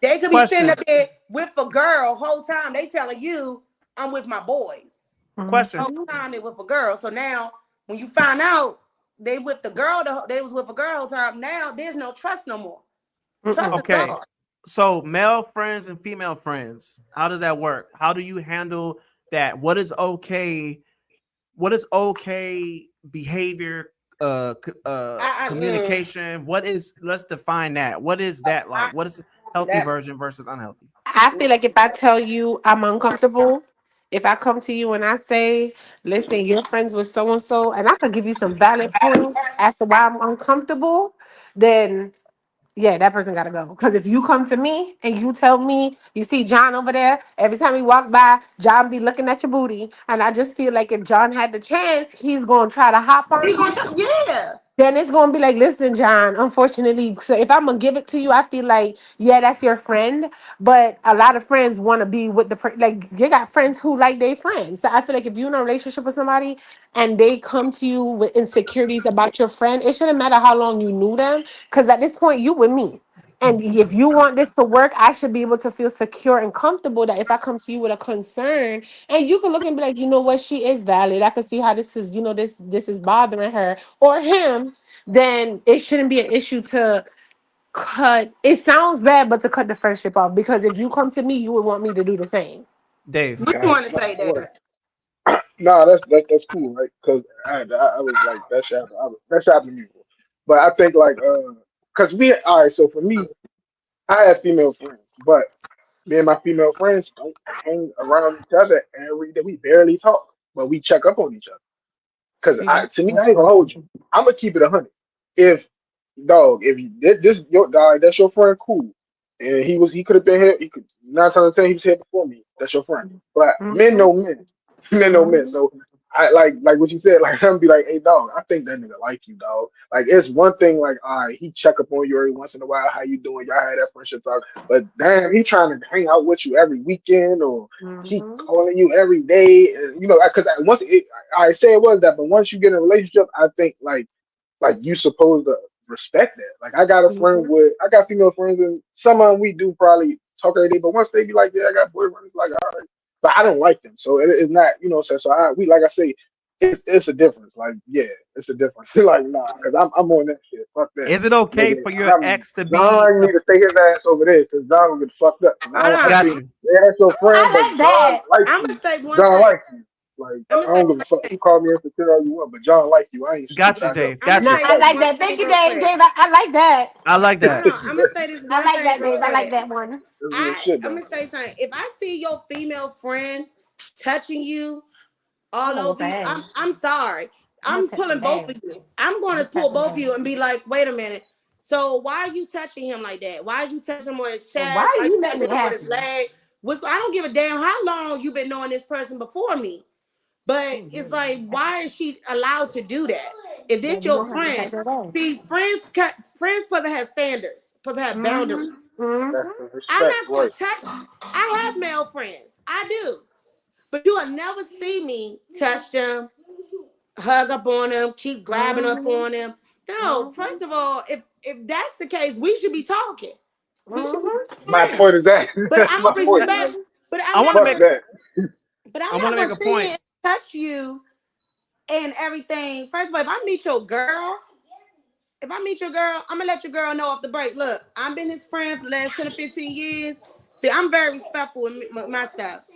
They could be sitting Question. up there with a girl whole time. They telling you, I'm with my boys. Question. Whole time they with a girl. So now when you find out they with the girl, they was with a girl whole time. Now there's no trust no more. Trust is Okay. gone. So male friends and female friends, how does that work? How do you handle that? What is okay? What is okay behavior? Communication. What is? Let's define that. What is that like? What is healthy version versus unhealthy? I feel like if I tell you I'm uncomfortable, if I come to you and I say, listen, you're friends with so and so, and I could give you some valid points as to why I'm uncomfortable, then yeah, that person gotta go. Because if you come to me and you tell me you see John over there, every time we walk by, John be looking at your booty, and I just feel like if John had the chance, he's gonna try to hop on He you. gonna try, yeah. Then it's gonna be like, listen, John, unfortunately, so if I'm gonna give it to you, I feel like, yeah, that's your friend. But a lot of friends want to be with like you got friends who like their friends. So I feel like if you're in a relationship with somebody and they come to you with insecurities about your friend, it shouldn't matter how long you knew them, because at this point you with me. And if you want this to work, I should be able to feel secure and comfortable that if I come to you with a concern, and you can look and be like, you know what, she is valid. I can see how this is, this is bothering her or him, then it shouldn't be an issue to cut. It sounds bad, but to cut the friendship off. Because if you come to me, you would want me to do the same. Dave. What you want to say, Right. David? Nah, that's cool, right? Because I was like that shit happened to me, but I think like because we all right. So for me, I have female friends, but me and my female friends don't hang around each other every day. We barely talk, but we check up on each other. Because See, to me, that's I ain't gonna hold you. I'm gonna keep it 100. If if you did this your dog, that's your friend, cool. And he could have been here. He could 9 times out of 10 he was here before me. That's your friend. But men Mhm, know men, men know men. mhm, So I like what you said. Like I'm be like, hey dog, I think that nigga like you, dog. Like it's one thing. Like all right, he check up on you every once in a while. How you doing? Y'all had that friendship talk. But damn, he trying to hang out with you every weekend or he mhm. calling you every day. And, because once I say it was that, but once you get in a relationship, I think like you supposed to respect that. Like I got female friends and some of them we do probably talk every day, but once they be like, yeah, I got boyfriends, it's like, all right. But I don't like them. So it's not, so we like I say, it's a difference. Like, yeah, it's a difference. Like, nah, because I'm on that shit. Fuck that. Is it okay Nigga, for your ex to be John need to stay his ass over there because John will get fucked up. Because Hold I on. got think, you? yeah, that's your friend, but I like John that. likes I'm you. gonna say one John thing. likes you. Like, I'm I gonna say don't give a one fuck. thing. You call me insecure all you want, but John like you. I ain't Got stupid. you, I know. Dave. I'm gonna Got you. say I this like one that. thing Thank you, real Dave. quick. Dave, I like that. I like Hold that. on. I'm gonna say this I one like thing that, real Dave. I like quick. that one. That's real shit, I'm though. gonna say something. If I see your female friend touching you I'm all gonna go over you, bad. I'm sorry. I'm gonna I'm touch some pulling both bad. of you. I'm I'm gonna gonna touch pull some both of bad. you and be like, wait a minute. So why are you touching him like that? Why are you touching him on his And why chest? Why are are you you letting touching it him on his happen? leg? I don't give a damn how long you've been knowing this person before me. But it's Mhm. like, why is she allowed to do that? If this Baby, you your gonna have to touch friend, that ass. see, friends supposed to have standards, supposed to have boundaries. Mhm. Mhm. That's the I'm respect, not gonna right? touch. I have male friends, I do, but you will never see me touch them, hug up on them, keep grabbing up Mhm. on them. No, Mhm. first of all, if that's the case, we should be talking. We should be Mhm. My friends. point is that. But That's I'm my gonna point. respect. But I I'm want to not Fuck make. gonna. that. But I'm I want not to make gonna a sit here point. and touch you and everything. First of all, if I meet your girl, I'm gonna let your girl know off the break. Look, I've been his friend for the last 10 or 15 years. See, I'm very respectful with my stuff.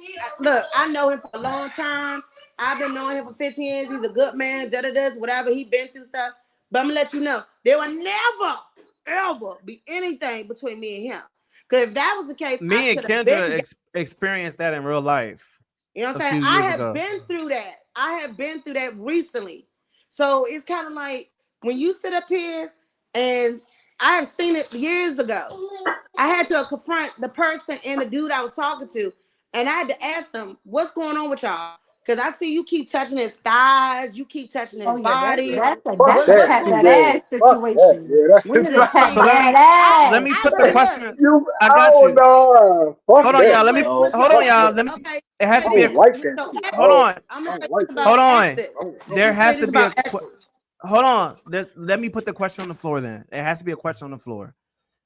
Look, I know him for a long time. I've been knowing him for 15 years. He's a good man, whatever. He been through stuff. But I'm gonna let you know, there will never, ever be anything between me and him. Because if that was the case, I Me and could have been. Kendra experienced that in real life You know what a I'm saying? few I years have ago. been through that. I have been through that recently. So it's kind of like when you sit up here and I have seen it years ago. I had to confront the person and the dude I was talking to, and I had to ask them, "What's going on with y'all?" Because I see you keep touching his thighs, you keep touching his Oh yeah, body. Fuck that's a that. pat What's that Yeah. ass Fuck that. situation. Yeah, that's We just need to pat So let me that let ass. me I put the look, question. you. I got Oh you. no. Fuck Hold on, that. y'all. Let me No. hold on, Fuck y'all. that. Let me. okay, It has I to be a. don't like you that know, shit. Hold Oh, on. I'm I gonna say don't this like that. Hold about on. exes. Oh, I'm There gonna say has this to be a. about exes. Hold on. Let me put the question on the floor. Then it has to be a question on the floor.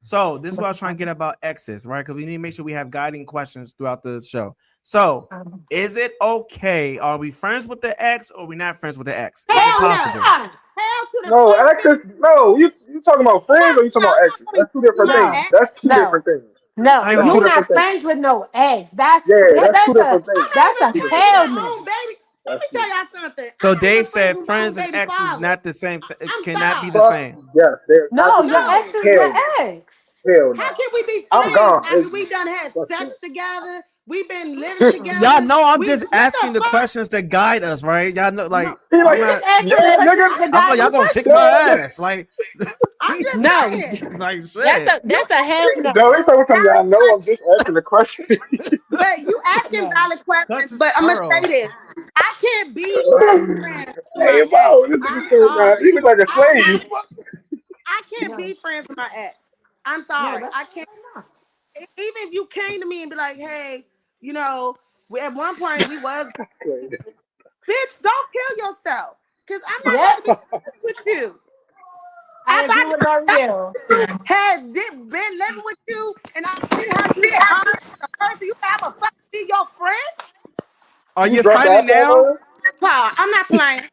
So this is what I was trying to get about exes, right? Because we need to make sure we have guiding questions throughout the show. So, is it okay? Are we friends with the ex, or are we not friends with the ex? Is it Hell no. possible? Yeah. Hell to the no, fucking exes. No, you talking about friends or you talking no. about I'm exes? not gonna That's two be different my No, things. ex. That's two no, different things. no. Hang That's two You're on. different not things. friends with no ex. That's Yeah, that's two that's a different things. I'm not that's even a Two friends different with things. hell my own no. baby. Let That's me two. tell y'all something. So I'm not even Dave friends said with my own friends and baby exes not fathers. the same. It I'm cannot be the sorry. Fuck same. yes, they're not No, the your same. ex No. is your Hell no. ex. Hell How no. can we be I'm friends gone. after we done had Fuck sex that. together? We've been living Y'all together. know I'm We just what asking the the fuck? questions to guide us, right? Y'all know, No, like He I'm like, You just not. asked him the yeah, question nigga. to I feel like guide y'all the gonna kick Yeah, my question. nigga. ass, like, I'm just No, saying. like shit. You that's a hell Joe, no. he told something I know. I'm asking just asking the question. but you asking No. valid questions, Touch a but I'm gonna say squirrel. this. I can't be a friend with Hey, my ex. Mo, this nigga I'm said, sorry. he look like a I slave. I can't No. be friends with my ex. I'm No, sorry. that's I can't. not. Even if you came to me and be like, hey, you know, at one point we was, bitch, don't kill yourself. Cause I'm not Yep. about to be with you. I After agree with Larryll. been living with you and I see how you respond to the person, you have a fucking be your friend? Are You you drunk fighting asshole, now? man? Paul, I'm not playing.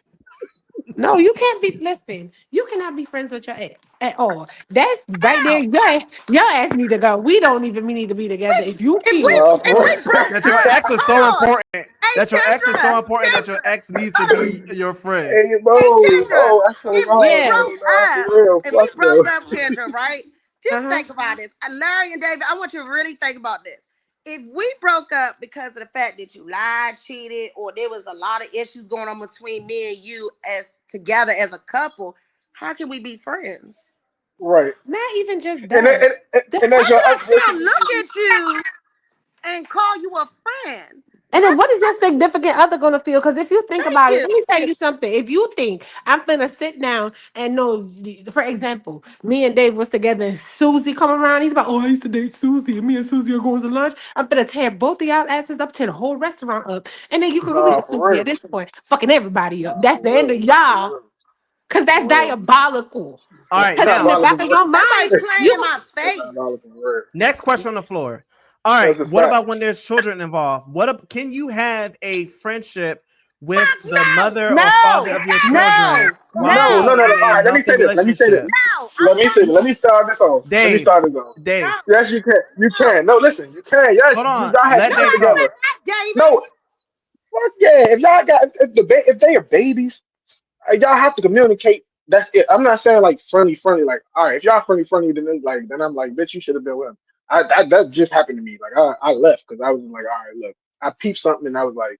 No, you can't be. Listen, you cannot be friends with your ex at all. That's right there. How? Your ass need to go. We don't even need to be together. If you If feel if For we broke That your up, ex is so hold on. important. Hey That your ex is so Kendra, important that your ex needs to hold on. be your friend. hey, Hey Mo, Kendra, that's so if we wrong, yeah, though, broke nah, for up, real. if we Fuck broke no. up, Kendra, right? uh Just huh. think about this. Larry and David, I want you to really think about this. If we broke up because of the fact that you lied, cheated, or there was a lot of issues going on between me and you as together as a couple, how can we be friends? Right. Not even just And, that. and How as your can I ex still basically, look at you and call you a friend? And How then what is your significant other gonna feel? Because if you think thank about it, you. let me tell you something. If you think I'm gonna sit down and know, for example, me and Dave was together and Susie come around, he's about, oh, I used to date Susie and me and Susie are going to lunch. I'm gonna tear both of y'all asses up, tear the whole restaurant up. And then you can go nah, get for Susie real. at this point, fucking everybody up. Nah, That's for the end real. of For y'all. real. Cause that's For real. diabolical. All right, Cause Not in the now back violent, of but your That's like mind, playing in you my that's not face. violent for real. next question on the floor. All That's right, a what fact. about when there's children involved? Can you have a friendship with Fuck the no. mother or father no, of your children no, while No, no, no. being no, no. in All a right, let me healthy say this. Let me say this. relationship? No, I'm Let me start this off. Let me Dave, start this off. Dave, no, Yes, you can. You no. can. No, listen, you can. Yes, hold you on. y'all had Let No, kids Dave I talk. together. would not, David. No, fuck yeah. If y'all got if they are babies, y'all have to communicate. That's it. I'm not saying like friendly. Like, all right, if y'all friendly, then I'm like, bitch, you should have been with him. That just happened to me. Like, I left because I was like, all right, look, I peeped something and I was like,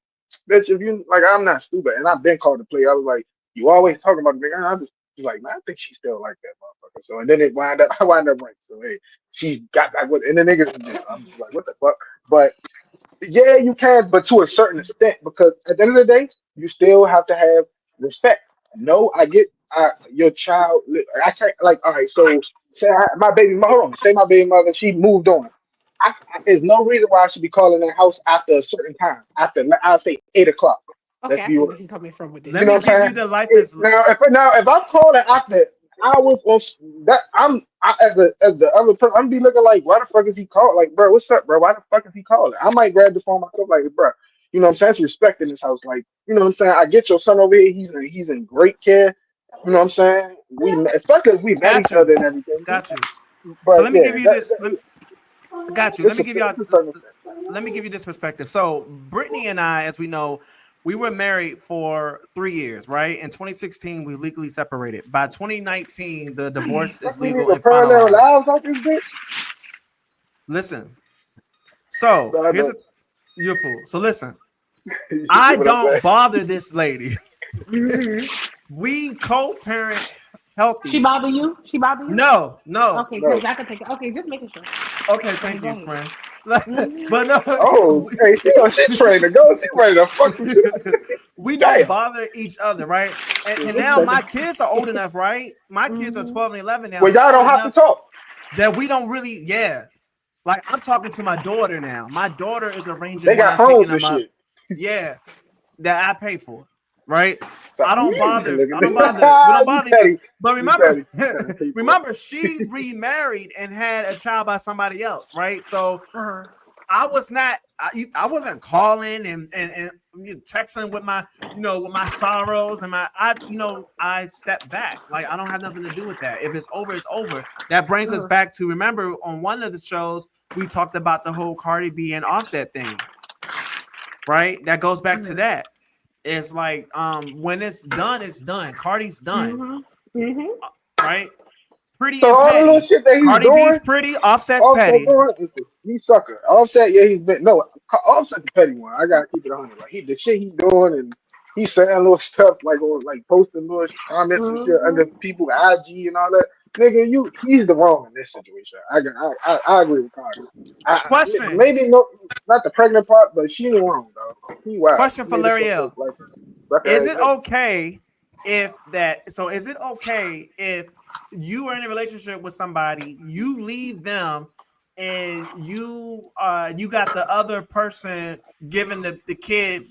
bitch, if you like, I'm not stupid, and I've been called to play. I was like, you always talking about the nigga. And I was like, man, I think she still like that motherfucker. So and then I wind up right. So hey, she got back with, and the niggas, I'm just like, what the fuck? But yeah, you can, but to a certain extent, because at the end of the day, you still have to have respect. No, I get your child. I can't like all right. So say my baby mother. Hold on. Say my baby mother. She moved on. There's no reason why I should be calling that house after a certain time. After I'll say 8 o'clock. Let's Okay, I be see real. where he's coming from with Let You this. know me what give I'm you saying? the life is. Now if I'm calling after hours on that, as the other person, I'm be looking like, why the fuck is he calling? Like, bro, what's up, bro? Why the fuck is he calling? I might grab the phone myself, like, bro. You know what I'm saying? It's respect in this house. Like, you know what I'm saying? I get your son over here. He's in great care. You know what I'm saying? Especially if we met Got each you. other and everything. Got you. So But let me yeah, give you this. Got you. it's it's a certain thing. Let me give you this perspective. So Brittany and I, as we know, we were married for 3 years, right? In 2016, we legally separated. By 2019, the divorce Fuck, is we legal need a and parallel finalized. lives like this bitch. Listen. So No, I here's know. a you're fool. So listen, You I get what I'm saying? don't bother this lady. Mhm. We co-parent She healthy. bother you? She bother you? No, no. Okay, No. because I can take it. Okay, just making sure. Okay, Okay, thank go you, ahead. friend. Mm-hmm. But no, Oh, hey, she's ready to go. She's ready to fuck some shit. we don't Damn. bother each other, right? And Just now my checking. kids are old enough, right? My kids are Mm-hmm. 12 and 11 now. Well, They're y'all don't old have to enough talk. that we don't really, yeah. Like I'm talking to my daughter now. My daughter is They arranging when got I'm picking phones and them up. shit. Yeah, that I pay for, right? So, I don't bother. look I at don't bother. We don't you bother each other. petty. But You remember, petty. Petty people. remember, she remarried and had a child by somebody else, right? So Uh-huh. I was not. I wasn't calling and texting with my with my sorrows and I stepped back. Like I don't have nothing to do with that. If it's over, it's over. That brings us Uh-huh. back to remember on one of the shows we talked about the whole Cardi B and Offset thing, right? That goes back to that. It's like when it's done, it's done. Cardi's done, Mm-hmm. Mm-hmm. right? Pretty So and all the little petty. shit that he's Cardi B's doing, pretty, Offset's Offset petty. doing, he sucker. Offset, yeah, he's been no. Offset the petty one. I gotta keep it 100. Like the shit he doing, and he's saying little stuff like on like posting little comments and shit under Mm-hmm. people IG and all that. Nigga, he's the wrong in this situation. I agree with Cardi. Question. Maybe no, not the pregnant part, but she ain't wrong though. He wild. Question He for made herself look Larryll. like a sucker Is ass it nigga. okay is it okay if you are in a relationship with somebody, you leave them and you got the other person giving the kid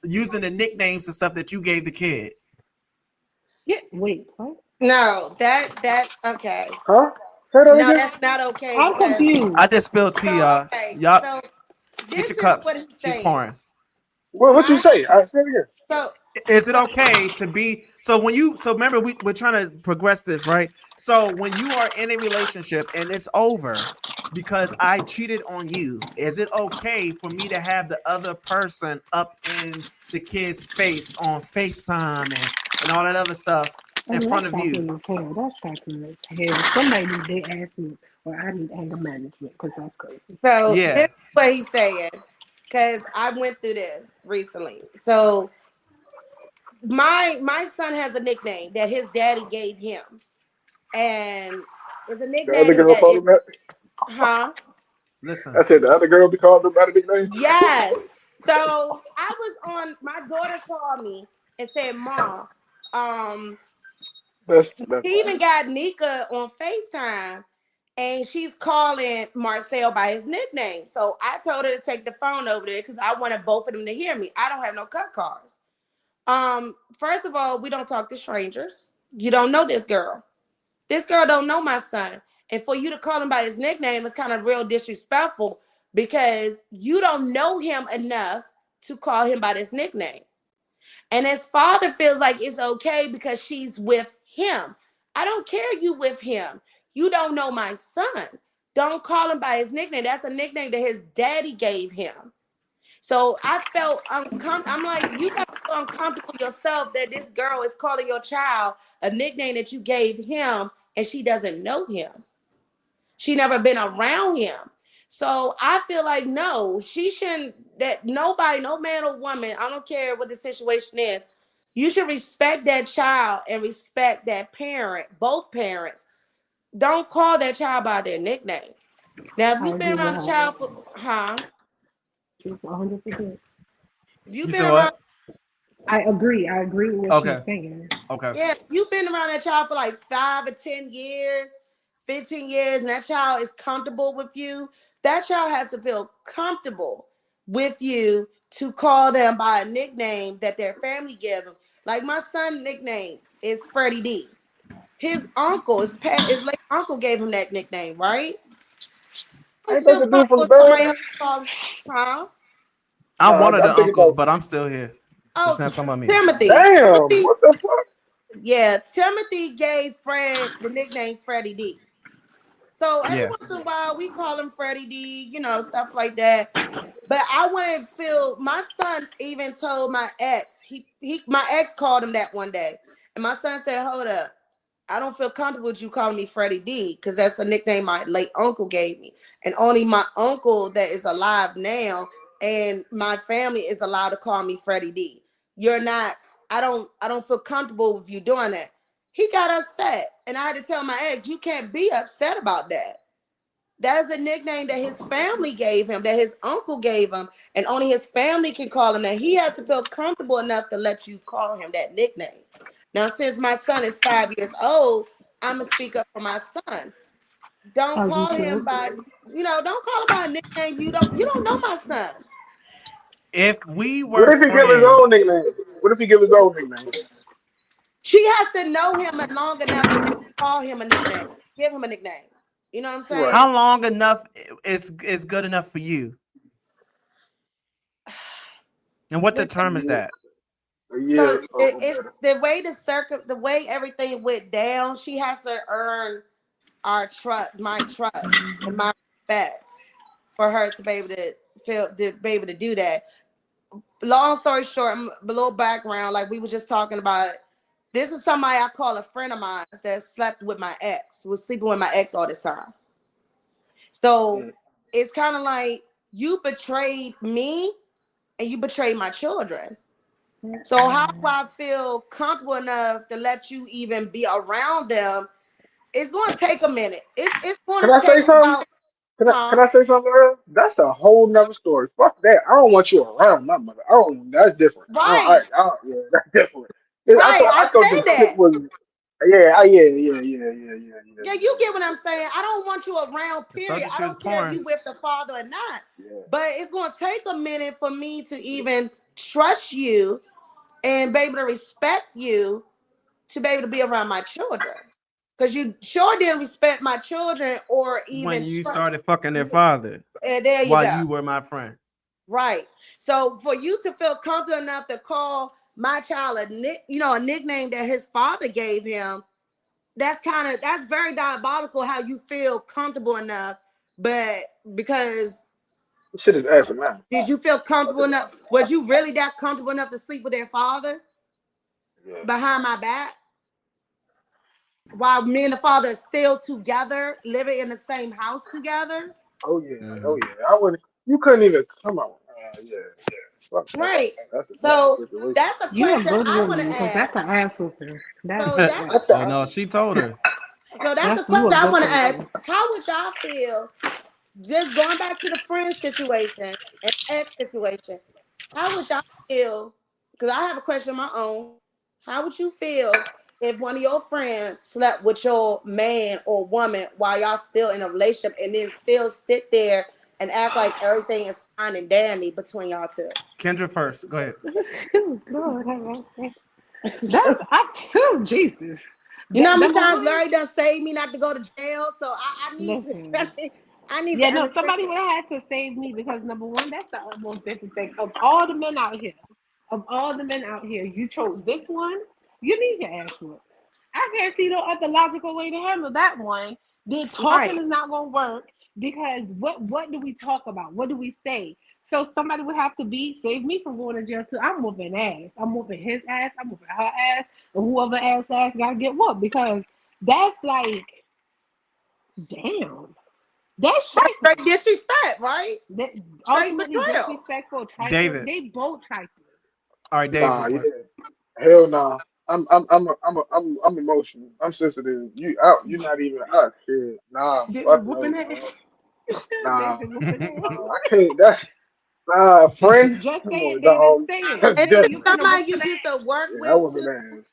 using the nicknames and stuff that you gave the kid? Yeah. Wait. What? No, that okay. Huh? Say that No, again. that's not okay I'm because I confused. just spilled tea, so y'all. okay. Y'all So get this your is what cups. he's She's saying. pouring. What you My say? I say it again. so Is it so okay to be so when you so remember we're trying to progress this, right? So when you are in a relationship and it's over because I cheated on you, is it okay for me to have the other person up in the kid's face on FaceTime and all that other stuff in And that's front of you? shocking as hell. That's shocking as hell. Somebody need they ask me, or I need anger management because that's crazy. so this Yeah. is what he's saying because I went through this recently. So my son has a nickname that his daddy gave him, and it's a The other nickname girl that called him is that. huh. Listen. I said the other girl be called him by the nickname. Yes. So I was on. My daughter called me and said, "Mom, um, That's he even got Nika on FaceTime, and she's calling Marcel by his nickname." So I told her to take the phone over there because I wanted both of them to hear me. I don't have no cut cards. First of all, we don't talk to strangers. You don't know this girl. This girl don't know my son. And for you to call him by his nickname is kind of real disrespectful because you don't know him enough to call him by this nickname. And his father feels like it's okay because she's with him. I don't care you with him. You don't know my son. Don't call him by his nickname. That's a nickname that his daddy gave him. So I felt uncomfortable. I'm like, you got to feel uncomfortable yourself that this girl is calling your child a nickname that you gave him and she doesn't know him. She never been around him. So I feel like no, she shouldn't. That nobody, no man or woman, I don't care what the situation is. You should respect that child and respect that parent, both parents. Don't call that child by their nickname. Now, if I you've agree been with around the her. child for, huh? She's 100%. If you've You been said around what? I agree. I agree with what she's Okay. saying. Okay. Yeah, you've been around that child for like 5 or 10 years, 15 years, and that child is comfortable with you. That child has to feel comfortable with you to call them by a nickname that their family give them. Like my son's nickname is Freddie D. His uncle, his late uncle gave him that nickname, right? I don't Ain't that feel the dude comfortable from with somebody Bad? else calling, huh? I'm one of I'm the thinking uncles, about. but I'm still here. So it's Oh, not talking about me. Timothy. Damn, Timothy, what the fuck? yeah, Timothy gave Fred the nickname Freddie D. So every Yeah. once in a while, we call him Freddie D, stuff like that. But I wouldn't feel. My son even told my ex. My ex called him that one day, and my son said, "Hold up, I don't feel comfortable with you calling me Freddie D because that's a nickname my late uncle gave me, and only my uncle that is alive now and my family is allowed to call me Freddie D. You're not. I don't feel comfortable with you doing that." He got upset, and I had to tell my ex, you can't be upset about that. That's a nickname that his family gave him, that his uncle gave him, and only his family can call him that. He has to feel comfortable enough to let you call him that nickname. Now, since my son is 5 years old, I'm gonna speak up for my son. Don't As you call him should. by, don't call him by a nickname. You don't know my son. If we What were if he give his friends, own nickname? What if he give his own nickname? She has to know him long enough to maybe call him a nickname. Give him a nickname. You know what I'm Right. how saying? long enough is good enough for you? And what The- A determines year, that? a So year or it's better. the way everything went down. She has to earn our trust, my trust, and my respect for her to be able to do that. Long story short, a little background, like we were just talking about. This is somebody I call a friend of mine that slept with my ex, was sleeping with my ex all this time. So Mm. it's kind of like you betrayed me and you betrayed my children. So how do I feel comfortable enough to let you even be around them? It's going to take a minute. It's going Can to I say take something? about, Can huh? I say something, Earl? That's a whole nother story. Fuck that. I don't want you around my mother. I don't. That's different. Right, Yeah, that's different. right. I I thought the say shit that. was. Yeah, Yeah, you get what I'm saying. I don't want you around, I told period. you I she was don't care if porn. you with the father or not. yeah. But it's going to take a minute for me to even trust you and be able to respect you to be able to be around my children. Because you sure didn't respect my children or When even you trust. started fucking their father And there you while go. you were my friend. Right. So for you to feel comfortable enough to call my child a nickname that his father gave him, that's very diabolical how you feel comfortable enough. But because This shit is asinine. did you feel comfortable enough? Was you really that comfortable enough to sleep with their father Yeah. behind my back? While me and the father are still together, living in the same house together? Oh yeah. Oh Mhm. yeah. I wouldn't. You couldn't even come on. Yeah. Fuck that. Right. That's a different So situation. that's a You a question good I want woman to because that's ask. an ass whooping. That So is that's that. That's Oh the. no, she told her. so that's a That's you question a I good want to ask. person. How would y'all feel just going back to the friend situation and ex situation? How would y'all feel? Because I have a question of my own. How would you feel if one of your friends slept with your man or woman while y'all still in a relationship and then still sit there and act like everything is fine and dandy between y'all two? Kendra first. Go ahead. Lord have mercy. That's up to Jesus. You know That how many number times one. Larry done saved me not to go to jail? So I need to Listen. I need to Yeah, no, understand. somebody would have had to save me because number one, that's the utmost disrespect of all the men out here. Of all the men out here, you chose this one. You need your ass whooped. I can't see no other logical way to handle that one. Then talking Right. is not gonna work because what do we talk about? What do we say? So somebody would have to be save me from going to jail too. I'm whooping ass. I'm whooping his ass. I'm whooping her ass, and whoever ass gotta get whooped because that's like, damn, that's That's straight trifling. disrespect, right? That Straight ultimately betrayal. disrespectful, trifling. David. They both trifling. All right, Dave, go Nah. Yeah. quick. Hell nah. I'm emotional. I'm sensitive. You're not even us. Shit. Nah. David Fuck whooping no, bro. ass. Nah. David whooping ass. I can't. That. Nah, friend. Just Come say on, it, David. dog. Say it. That's And Say it. it's You different. finna whoop somebody you some used ass. to work Yeah, I with was too. an ass.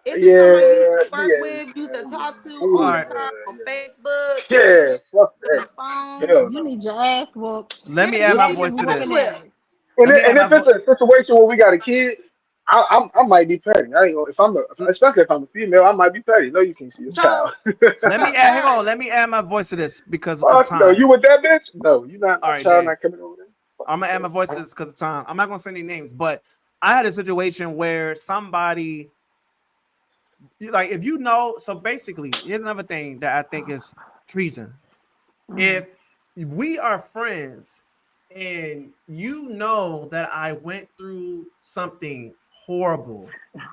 Is it somebody you used to Yeah, work with, used to talk to All all the right, time on yeah. Facebook, Yeah, fuck on that. the phone? Hell You no. need your ass whooped let Yeah, me add you my need with your voice to ass whooping this. ass. whipped. Let me add And my if it's voice. a situation where we got a kid, I might be petty. I ain't gonna, if especially if I'm a female, I might be petty. No, you can't see your child. So, Let me so add. Hang on. Larry, Let me add my voice to this because of Fuck no, time. you with that bitch? No, you not All my right, child. Dave. Not coming over there. Fuck I'm you, gonna add my voice to this because of time. I'm not gonna say any names, but I had a situation where somebody, like, if you know, so basically, here's another thing that I think is treason. If we are friends and you know that I went through something horrible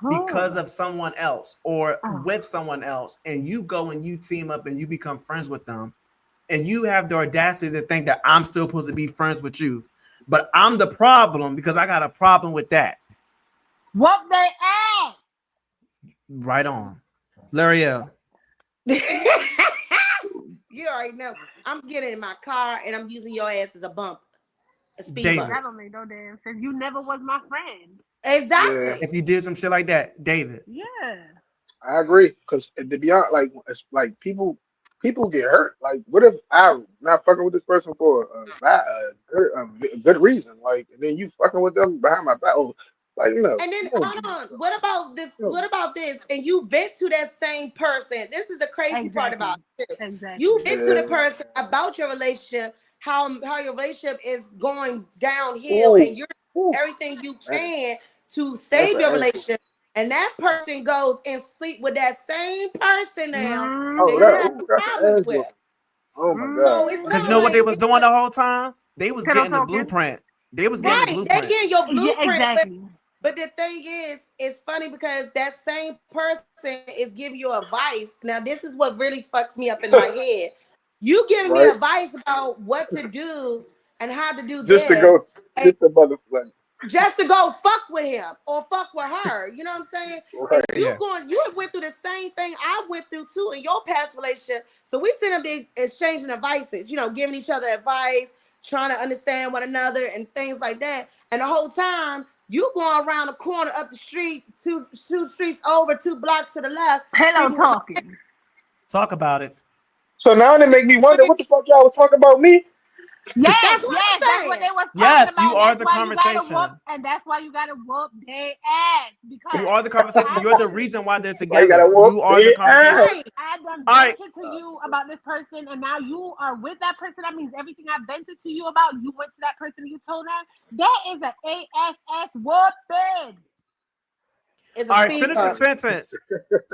because Oh, of someone else or oh. with someone else, and you go and you team up and you become friends with them, and you have the audacity to think that I'm still supposed to be friends with you, but I'm the problem because I got a problem with that. Whoop they ass. Right on. Larryll. You already know. I'm getting in my car and I'm using your ass as a bump, a speed David. bump. That don't make no damn sense. You never was my friend. Exactly. If you did some shit like that, David. Yeah. I agree. Because to be honest, like it's like people get hurt. Like, what if I'm not fucking with this person for a good reason? Like, and then you fucking with them behind my back. Oh, like And then you don't hold do on. stuff. What about this? You What about this? And you vent to that same person. This is the crazy part Exactly. about it. You Exactly. vent to the yeah. person about your relationship, how your relationship is going downhill, and Ooh, you're ooh, doing everything you man, can to that's save an your answer. relationship. And that person goes and sleep with that same person now Oh, that Mm-hmm. you're that having ooh, that's an problems with. answer. Oh my So god, it's Because you not know Mm-hmm. what like they was doing the whole time? They was Pillow getting the talking. blueprint. They was getting the right. They blueprint. get your Yeah, blueprint, exactly. but the thing is, it's funny because that same person is giving you advice. Now, this is what really fucks me up in my head. You giving me right? advice about what to do and how to do Just to this, go, and just to motherfucker. just to go fuck with him or fuck with her. You know what I'm saying? Right. And Yeah. you went through the same thing I went through too in your past relationship. So we sit up there exchanging advices, giving each other advice, trying to understand one another and things like that. And the whole time you going around the corner up the street, two streets over, 2 blocks to the left, Pillow sleeping with my talking. Talk about it. So now they make me wonder friend. what the fuck y'all was talking about me. Yes, That's what yes, I'm that's what saying. they was talking Yes, about. you And are that's the why you gotta whoop, conversation. and that's why you gotta whoop their ass You because are the conversation. I You're the reason why they're Why you gotta together. whoop You are the their conversation. ass? Right. I done All right. vented to you about this person, and now you are with that person. That means everything I vented to you about, you went to that person and you told them. That is an ASS whooping. It's a All right. speed Finish the bump. sentence.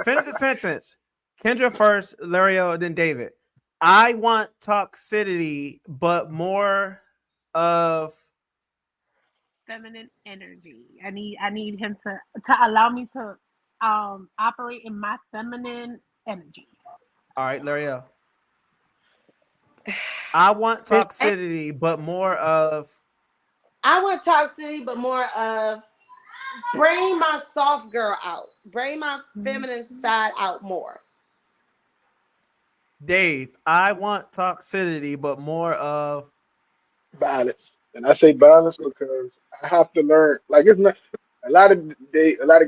Finish the sentence. Kendra first, Larryll, then David. I want toxicity, but more of. Feminine energy. I need him to allow me to operate in my feminine energy. All right, Larryll. I want This toxicity, but more of. I want toxicity, but more of bring my soft girl out, bring my feminine side out more. Dave, I want toxicity, but more of. Balance. And I say balance because I have to learn. Like it's not a lot of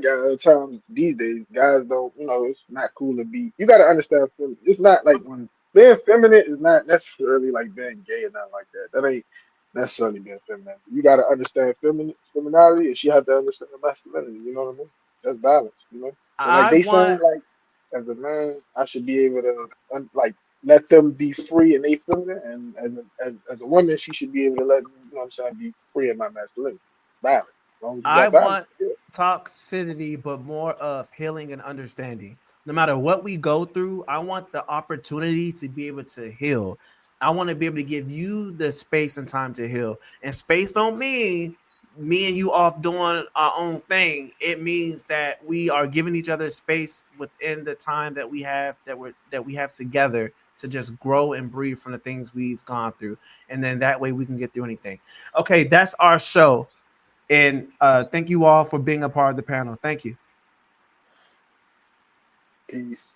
guys times these days, guys don't. It's not cool to be. You got to understand. It's not like when being feminine is not necessarily like being gay or nothing like that. That ain't necessarily being feminine. You got to understand femininity, and she have to understand the masculinity. You know what I mean? That's balance. So like I they saying want. like as a man, I should be able to like let them be free and they feminine, and as a woman, she should be able to let me, what I'm saying, be free in my masculinity. It's balance. As long as you I got balance, want yeah. toxicity, but more of healing and understanding. No matter what we go through, I want the opportunity to be able to heal. I want to be able to give you the space and time to heal. And space don't mean me and you off doing our own thing. It means that we are giving each other space within the time that we have that we have together to just grow and breathe from the things we've gone through. And then that way we can get through anything. Okay, that's our show. And thank you all for being a part of the panel. Thank you. Peace.